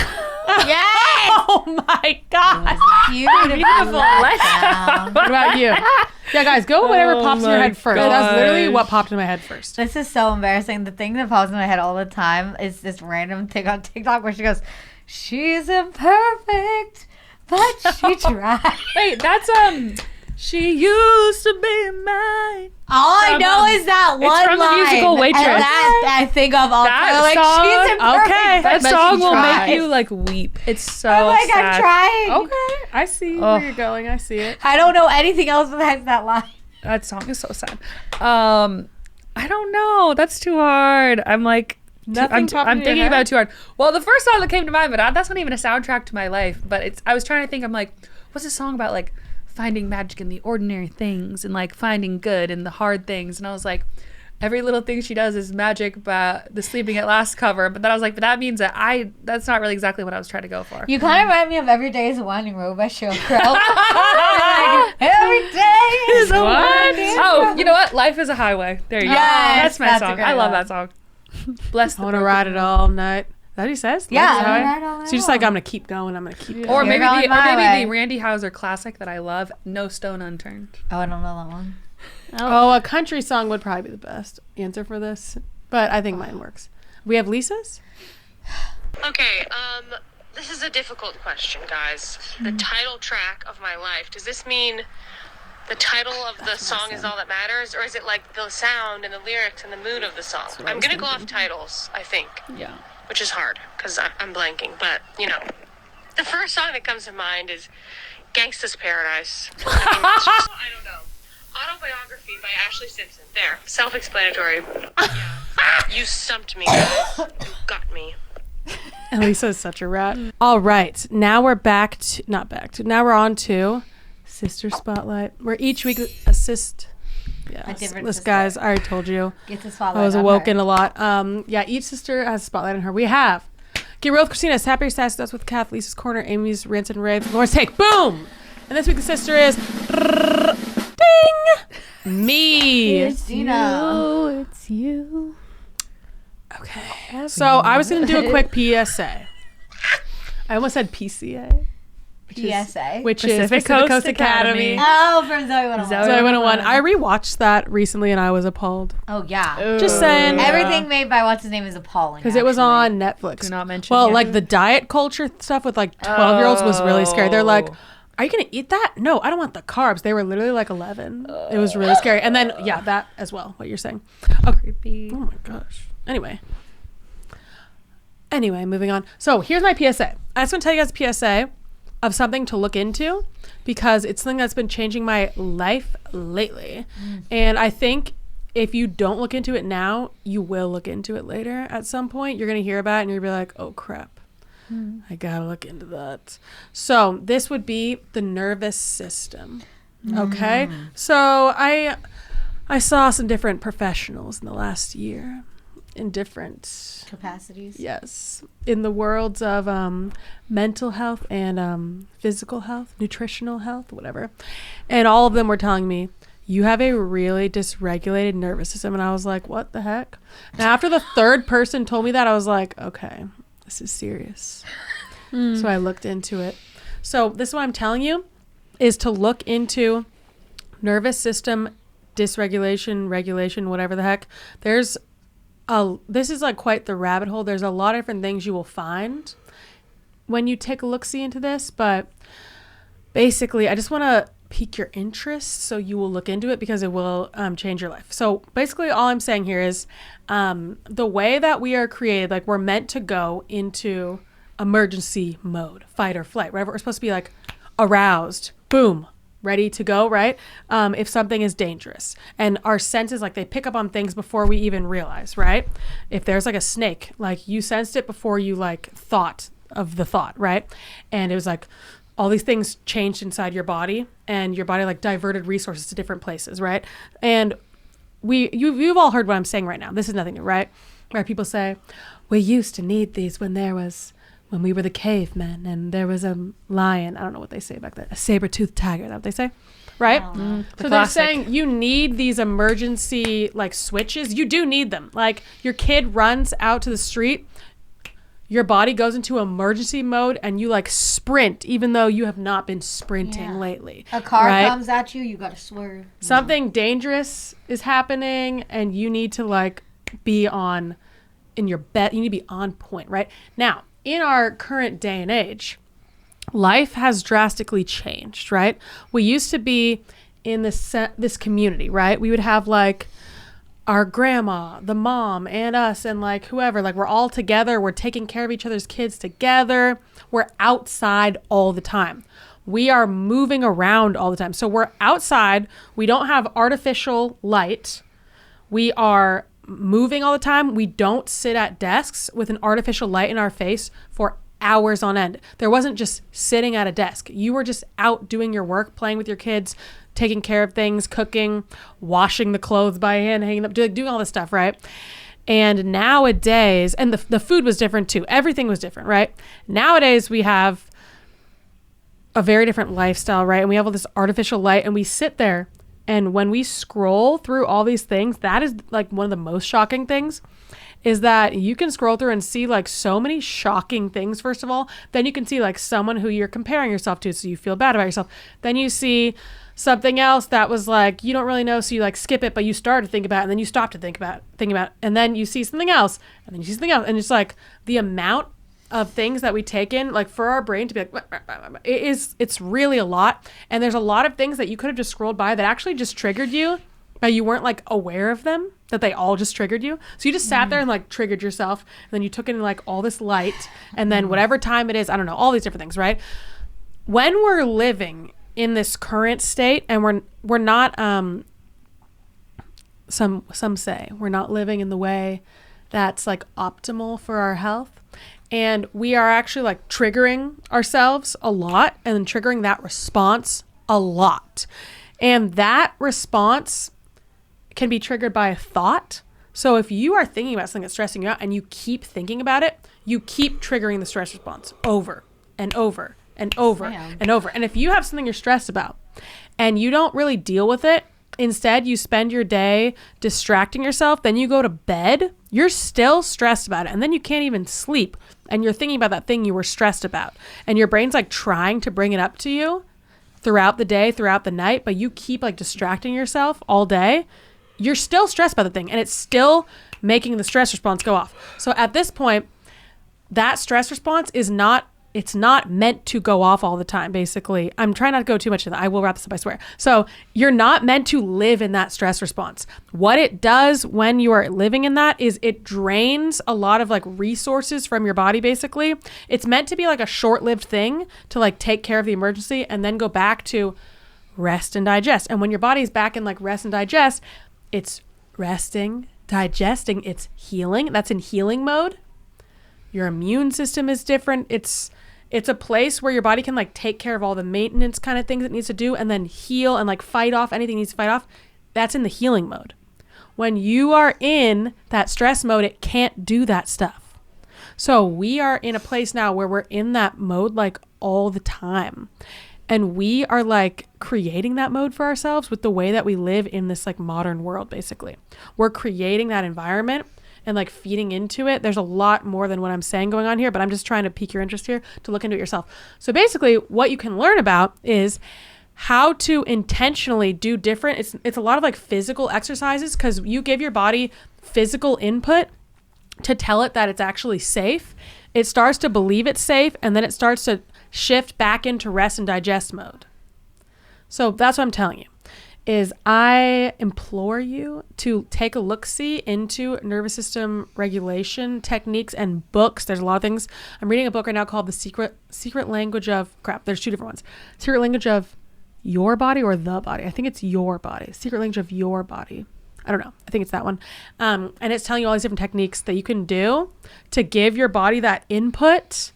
Speaker 2: Yes!
Speaker 1: Oh my God.
Speaker 2: Beautiful letdown.
Speaker 1: What about you? Yeah, guys, go with whatever pops in your head first. That's literally what popped in my head first.
Speaker 2: This is so embarrassing. The thing that pops in my head all the time is this random thing on TikTok where she goes, she's imperfect, but she tried.
Speaker 5: Wait, that's she used to be mine.
Speaker 2: All I know is that one
Speaker 5: from the
Speaker 2: line.
Speaker 5: musical Waitress.
Speaker 2: And that I think of all
Speaker 5: That
Speaker 2: like
Speaker 5: song-
Speaker 2: she's imperfect,
Speaker 1: okay.
Speaker 2: but
Speaker 5: That
Speaker 2: she
Speaker 5: song will
Speaker 2: tried.
Speaker 5: make you like weep. It's so
Speaker 2: I'm like,
Speaker 5: sad.
Speaker 2: I'm trying.
Speaker 1: Okay, I see where you're going. I see it.
Speaker 2: I don't know anything else besides that line.
Speaker 5: That song is so sad. I don't know. That's too hard. I'm like,
Speaker 1: Nothing popped
Speaker 5: I'm
Speaker 1: in your
Speaker 5: thinking
Speaker 1: head?
Speaker 5: about it too hard. Well, the first song that came to mind, but that's not even a soundtrack to my life. But I was trying to think. I'm like, what's a song about like finding magic in the ordinary things and like finding good in the hard things? And I was like, every little thing she does is magic, but the Sleeping at Last cover. But then I was like, but that means that that's not really exactly what I was trying to go for.
Speaker 2: You kind of remind me of Every Day is a Winding Road by Sheryl Crow. Like, every day is a winding
Speaker 5: Oh,
Speaker 2: road.
Speaker 5: you know what? Life is a Highway. There you go.
Speaker 2: Yes,
Speaker 5: That's my
Speaker 2: that's a
Speaker 5: song.
Speaker 2: great
Speaker 5: I love
Speaker 2: one.
Speaker 5: that song. Bless the
Speaker 1: I want to
Speaker 5: broken
Speaker 1: ride it all night. Is that what he says?
Speaker 2: Yeah,
Speaker 1: Life is
Speaker 2: I
Speaker 1: highway?
Speaker 2: wanna ride all night
Speaker 1: So you're just like,
Speaker 2: long.
Speaker 1: I'm going to keep going. I'm going to keep going.
Speaker 5: Or
Speaker 2: You're
Speaker 5: maybe
Speaker 2: going my way.
Speaker 5: the Randy Houser classic that I love, No Stone Unturned.
Speaker 2: Oh, I don't know that one.
Speaker 1: Oh, a country song would probably be the best answer for this. But I think mine works. We have Lisa's?
Speaker 6: Okay, this is a difficult question, guys. The title track of my life, does this mean the title of the song is all that matters, or is it like the sound and the lyrics and the mood of the song? I'm gonna go off titles, I think.
Speaker 5: Yeah.
Speaker 6: Which is hard, because I'm blanking, but, you know. The first song that comes to mind is Gangsta's Paradise. I don't know. Autobiography by Ashley Simpson. There, self-explanatory. Yeah. You stumped me, guys. You got me.
Speaker 1: And Lisa is such a rat. All right. Now we're now we're on to sister spotlight. Where each week assist. Yeah,
Speaker 2: A different
Speaker 1: this
Speaker 2: sister.
Speaker 1: guys, I already told you.
Speaker 2: Get the spotlight.
Speaker 1: I was
Speaker 2: on
Speaker 1: awoken
Speaker 2: her.
Speaker 1: a lot. Yeah, each sister has a spotlight on her. We have Get Real with Christina, Happier Sass, That's with Kath, Lisa's Corner, Amy's Rants and Raves, Laura's Take. Boom! And this week the sister is ding! Me.
Speaker 2: Christina.
Speaker 4: It's you.
Speaker 1: Okay. So I was gonna do a quick PSA. I almost said PCA.
Speaker 2: PSA.
Speaker 1: Which is
Speaker 5: Pacific Coast Academy.
Speaker 2: Oh, from Zoe 101.
Speaker 1: Zoe 101. I rewatched that recently and I was appalled.
Speaker 2: Oh, yeah.
Speaker 1: Just saying.
Speaker 2: Everything made by what's his name is appalling.
Speaker 1: Because it was on Netflix.
Speaker 5: Do not mention.
Speaker 1: Well,
Speaker 5: yeah.
Speaker 1: like the diet culture stuff with like 12-year-olds was really scary. They're like, are you going to eat that? No, I don't want the carbs. They were literally like 11. It was really scary. And then, yeah, that as well, what you're saying. Oh,
Speaker 5: creepy.
Speaker 1: oh my gosh. Anyway, moving on. So here's my PSA. I just want to tell you guys a PSA of something to look into because it's something that's been changing my life lately. And I think if you don't look into it now, you will look into it later at some point. You're going to hear about it and you're going to be like, oh crap, I got to look into that. So this would be the nervous system. Okay. So I saw some different professionals in the last year in different
Speaker 2: capacities.
Speaker 1: yes, in the worlds of mental health and physical health, nutritional health, whatever. And all of them were telling me, you have a really dysregulated nervous system. And I was like, what the heck? Now, after the third person told me that, I was like, okay, this is serious. So I looked into it. So this is what I'm telling you, is to look into nervous system dysregulation, regulation, whatever the heck. This is like quite the rabbit hole. There's a lot of different things you will find when you take a look-see into this, but basically I just want to pique your interest so you will look into it because it will change your life. So basically all I'm saying here is the way that we are created, like we're meant to go into emergency mode, fight or flight, right? We're supposed to be like aroused, boom, ready to go, right? If something is dangerous. And our senses, like they pick up on things before we even realize, right? If there's like a snake, like you sensed it before you like thought of the thought, right? And it was like all these things changed inside your body and your body like diverted resources to different places, right? And you've all heard what I'm saying right now. This is nothing new, right? Where people say, we used to need these when we were the cavemen and there was a lion. I don't know what they say back then. A saber-toothed tiger. Is that what they say? Right? So they're saying you need these emergency like switches. You do need them. Like your kid runs out to the street. Your body goes into emergency mode and you like sprint even though you have not been sprinting lately.
Speaker 2: A car
Speaker 1: right?
Speaker 2: comes at you, you got to swerve.
Speaker 1: Something dangerous is happening and you need to like be on in your bet. You need to be on point, right? Now, in our current day and age, life has drastically changed, right? We used to be in this community, right? We would have like our grandma, the mom, and us, and like whoever, like we're all together. We're taking care of each other's kids together. We're outside all the time. We are moving around all the time. So we're outside. We don't have artificial light. We are moving all the time. We don't sit at desks with an artificial light in our face for hours on end. There wasn't just sitting at a desk. You were just out doing your work, playing with your kids, taking care of things, cooking, washing the clothes by hand, hanging up, doing all this stuff, right? And nowadays, and the food was different too. Everything was different, right? Nowadays, we have a very different lifestyle, right? And we have all this artificial light and we sit there. And when we scroll through all these things, that is like one of the most shocking things is that you can scroll through and see like so many shocking things, first of all. Then you can see like someone who you're comparing yourself to, so you feel bad about yourself. Then you see something else that was like, you don't really know, so you like skip it, but you start to think about it, and then you stop to think about it. And then you see something else, and then you see something else. And it's like the amount of things that we take in, like for our brain to be like, it's really a lot. And there's a lot of things that you could have just scrolled by that actually just triggered you, but you weren't like aware of them, that they all just triggered you. So you just sat there and like triggered yourself. And then you took in like all this light, and then whatever time it is, I don't know, all these different things, right? When we're living in this current state and we're not, some say we're not living in the way that's like optimal for our health. And we are actually like triggering ourselves a lot and triggering that response a lot. And that response can be triggered by a thought. So if you are thinking about something that's stressing you out and you keep thinking about it, you keep triggering the stress response over and over and over and over. And if you have something you're stressed about and you don't really deal with it, instead you spend your day distracting yourself, then you go to bed, you're still stressed about it. And then you can't even sleep. And you're thinking about that thing you were stressed about. And your brain's like trying to bring it up to you throughout the day, throughout the night, but you keep like distracting yourself all day. You're still stressed by the thing and it's still making the stress response go off. So at this point, that stress response it's not meant to go off all the time, basically. I'm trying not to go too much into that. I will wrap this up, I swear. So you're not meant to live in that stress response. What it does when you are living in that is it drains a lot of like resources from your body, basically. It's meant to be like a short-lived thing to like take care of the emergency and then go back to rest and digest. And when your body's back in like rest and digest, it's resting, digesting, it's healing. That's in healing mode. Your immune system is different. It's a place where your body can like take care of all the maintenance kind of things it needs to do and then heal and like fight off anything it needs to fight off. That's in the healing mode. When you are in that stress mode, it can't do that stuff. So we are in a place now where we're in that mode like all the time. And we are like creating that mode for ourselves with the way that we live in this like modern world, basically. We're creating that environment and like feeding into it. There's a lot more than what I'm saying going on here, but I'm just trying to pique your interest here to look into it yourself. So basically what you can learn about is how to intentionally do different. It's a lot of like physical exercises because you give your body physical input to tell it that it's actually safe. It starts to believe it's safe and then it starts to shift back into rest and digest mode. So that's what I'm telling you. Is I implore you to take a look-see into nervous system regulation techniques and books. There's a lot of things. I'm reading a book right now called The Secret Language of There's two different ones. Secret Language of Your Body or The Body. I think it's Your Body. Secret Language of Your Body. I don't know. I think it's that one. And it's telling you all these different techniques that you can do to give your body that input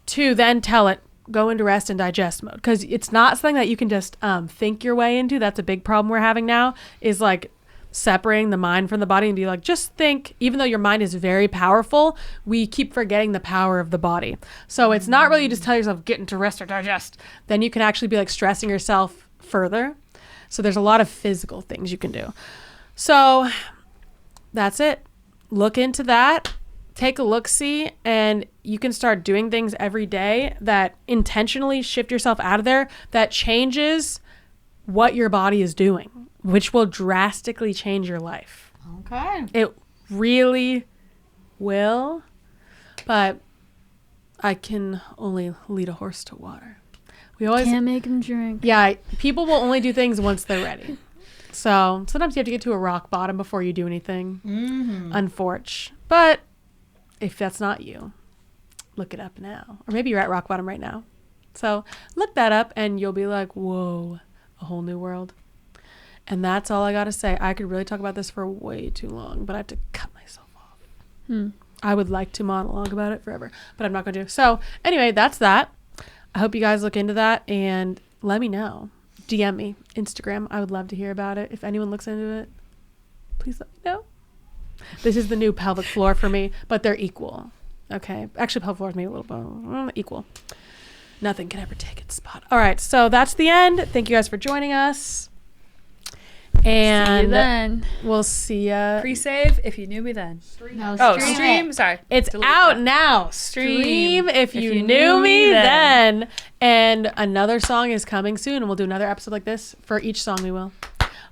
Speaker 1: to then tell it, go into rest and digest mode, because it's not something that you can just think your way into. That's a big problem we're having now, is like separating the mind from the body and be like, just think. Even though your mind is very powerful, we keep forgetting the power of the body. So it's not really, you just tell yourself get into rest or digest, then you can actually be like stressing yourself further. So there's a lot of physical things you can do. So that's it. Look into that. Take a look-see, and you can start doing things every day that intentionally shift yourself out of there that changes what your body is doing, which will drastically change your life.
Speaker 2: Okay.
Speaker 1: It really will, but I can only lead a horse to water. We always
Speaker 4: can't make him drink.
Speaker 1: Yeah, people will only do things once they're ready. So sometimes you have to get to a rock bottom before you do anything. Unfortunate. But if that's not you, look it up now. Or maybe you're at rock bottom right now. So look that up and you'll be like, whoa, a whole new world. And that's all I got to say. I could really talk about this for way too long, but I have to cut myself off. I would like to monologue about it forever, but I'm not going to. So anyway, that's that. I hope you guys look into that and let me know. DM me, Instagram. I would love to hear about it. If anyone looks into it, please let me know. This is the new pelvic floor for me, but they're equal. Okay. Actually, pelvic floor is maybe a little equal. Nothing can ever take its spot. All right. So that's the end. Thank you guys for joining us. And
Speaker 4: see you then.
Speaker 1: We'll see ya.
Speaker 5: Pre-save if you knew me then.
Speaker 2: No,
Speaker 5: Stream. Sorry.
Speaker 1: It's
Speaker 5: Delete
Speaker 1: out
Speaker 5: that.
Speaker 1: now. Stream if you knew me then. And another song is coming soon. And we'll do another episode like this. For each song we will.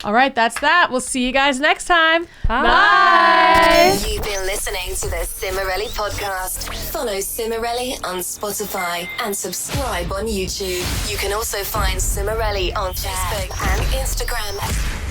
Speaker 1: All right, that's that. We'll see you guys next time. Bye.
Speaker 3: You've been listening to the Cimorelli podcast. Follow Cimorelli on Spotify and subscribe on YouTube. You can also find Cimorelli on Facebook and Instagram.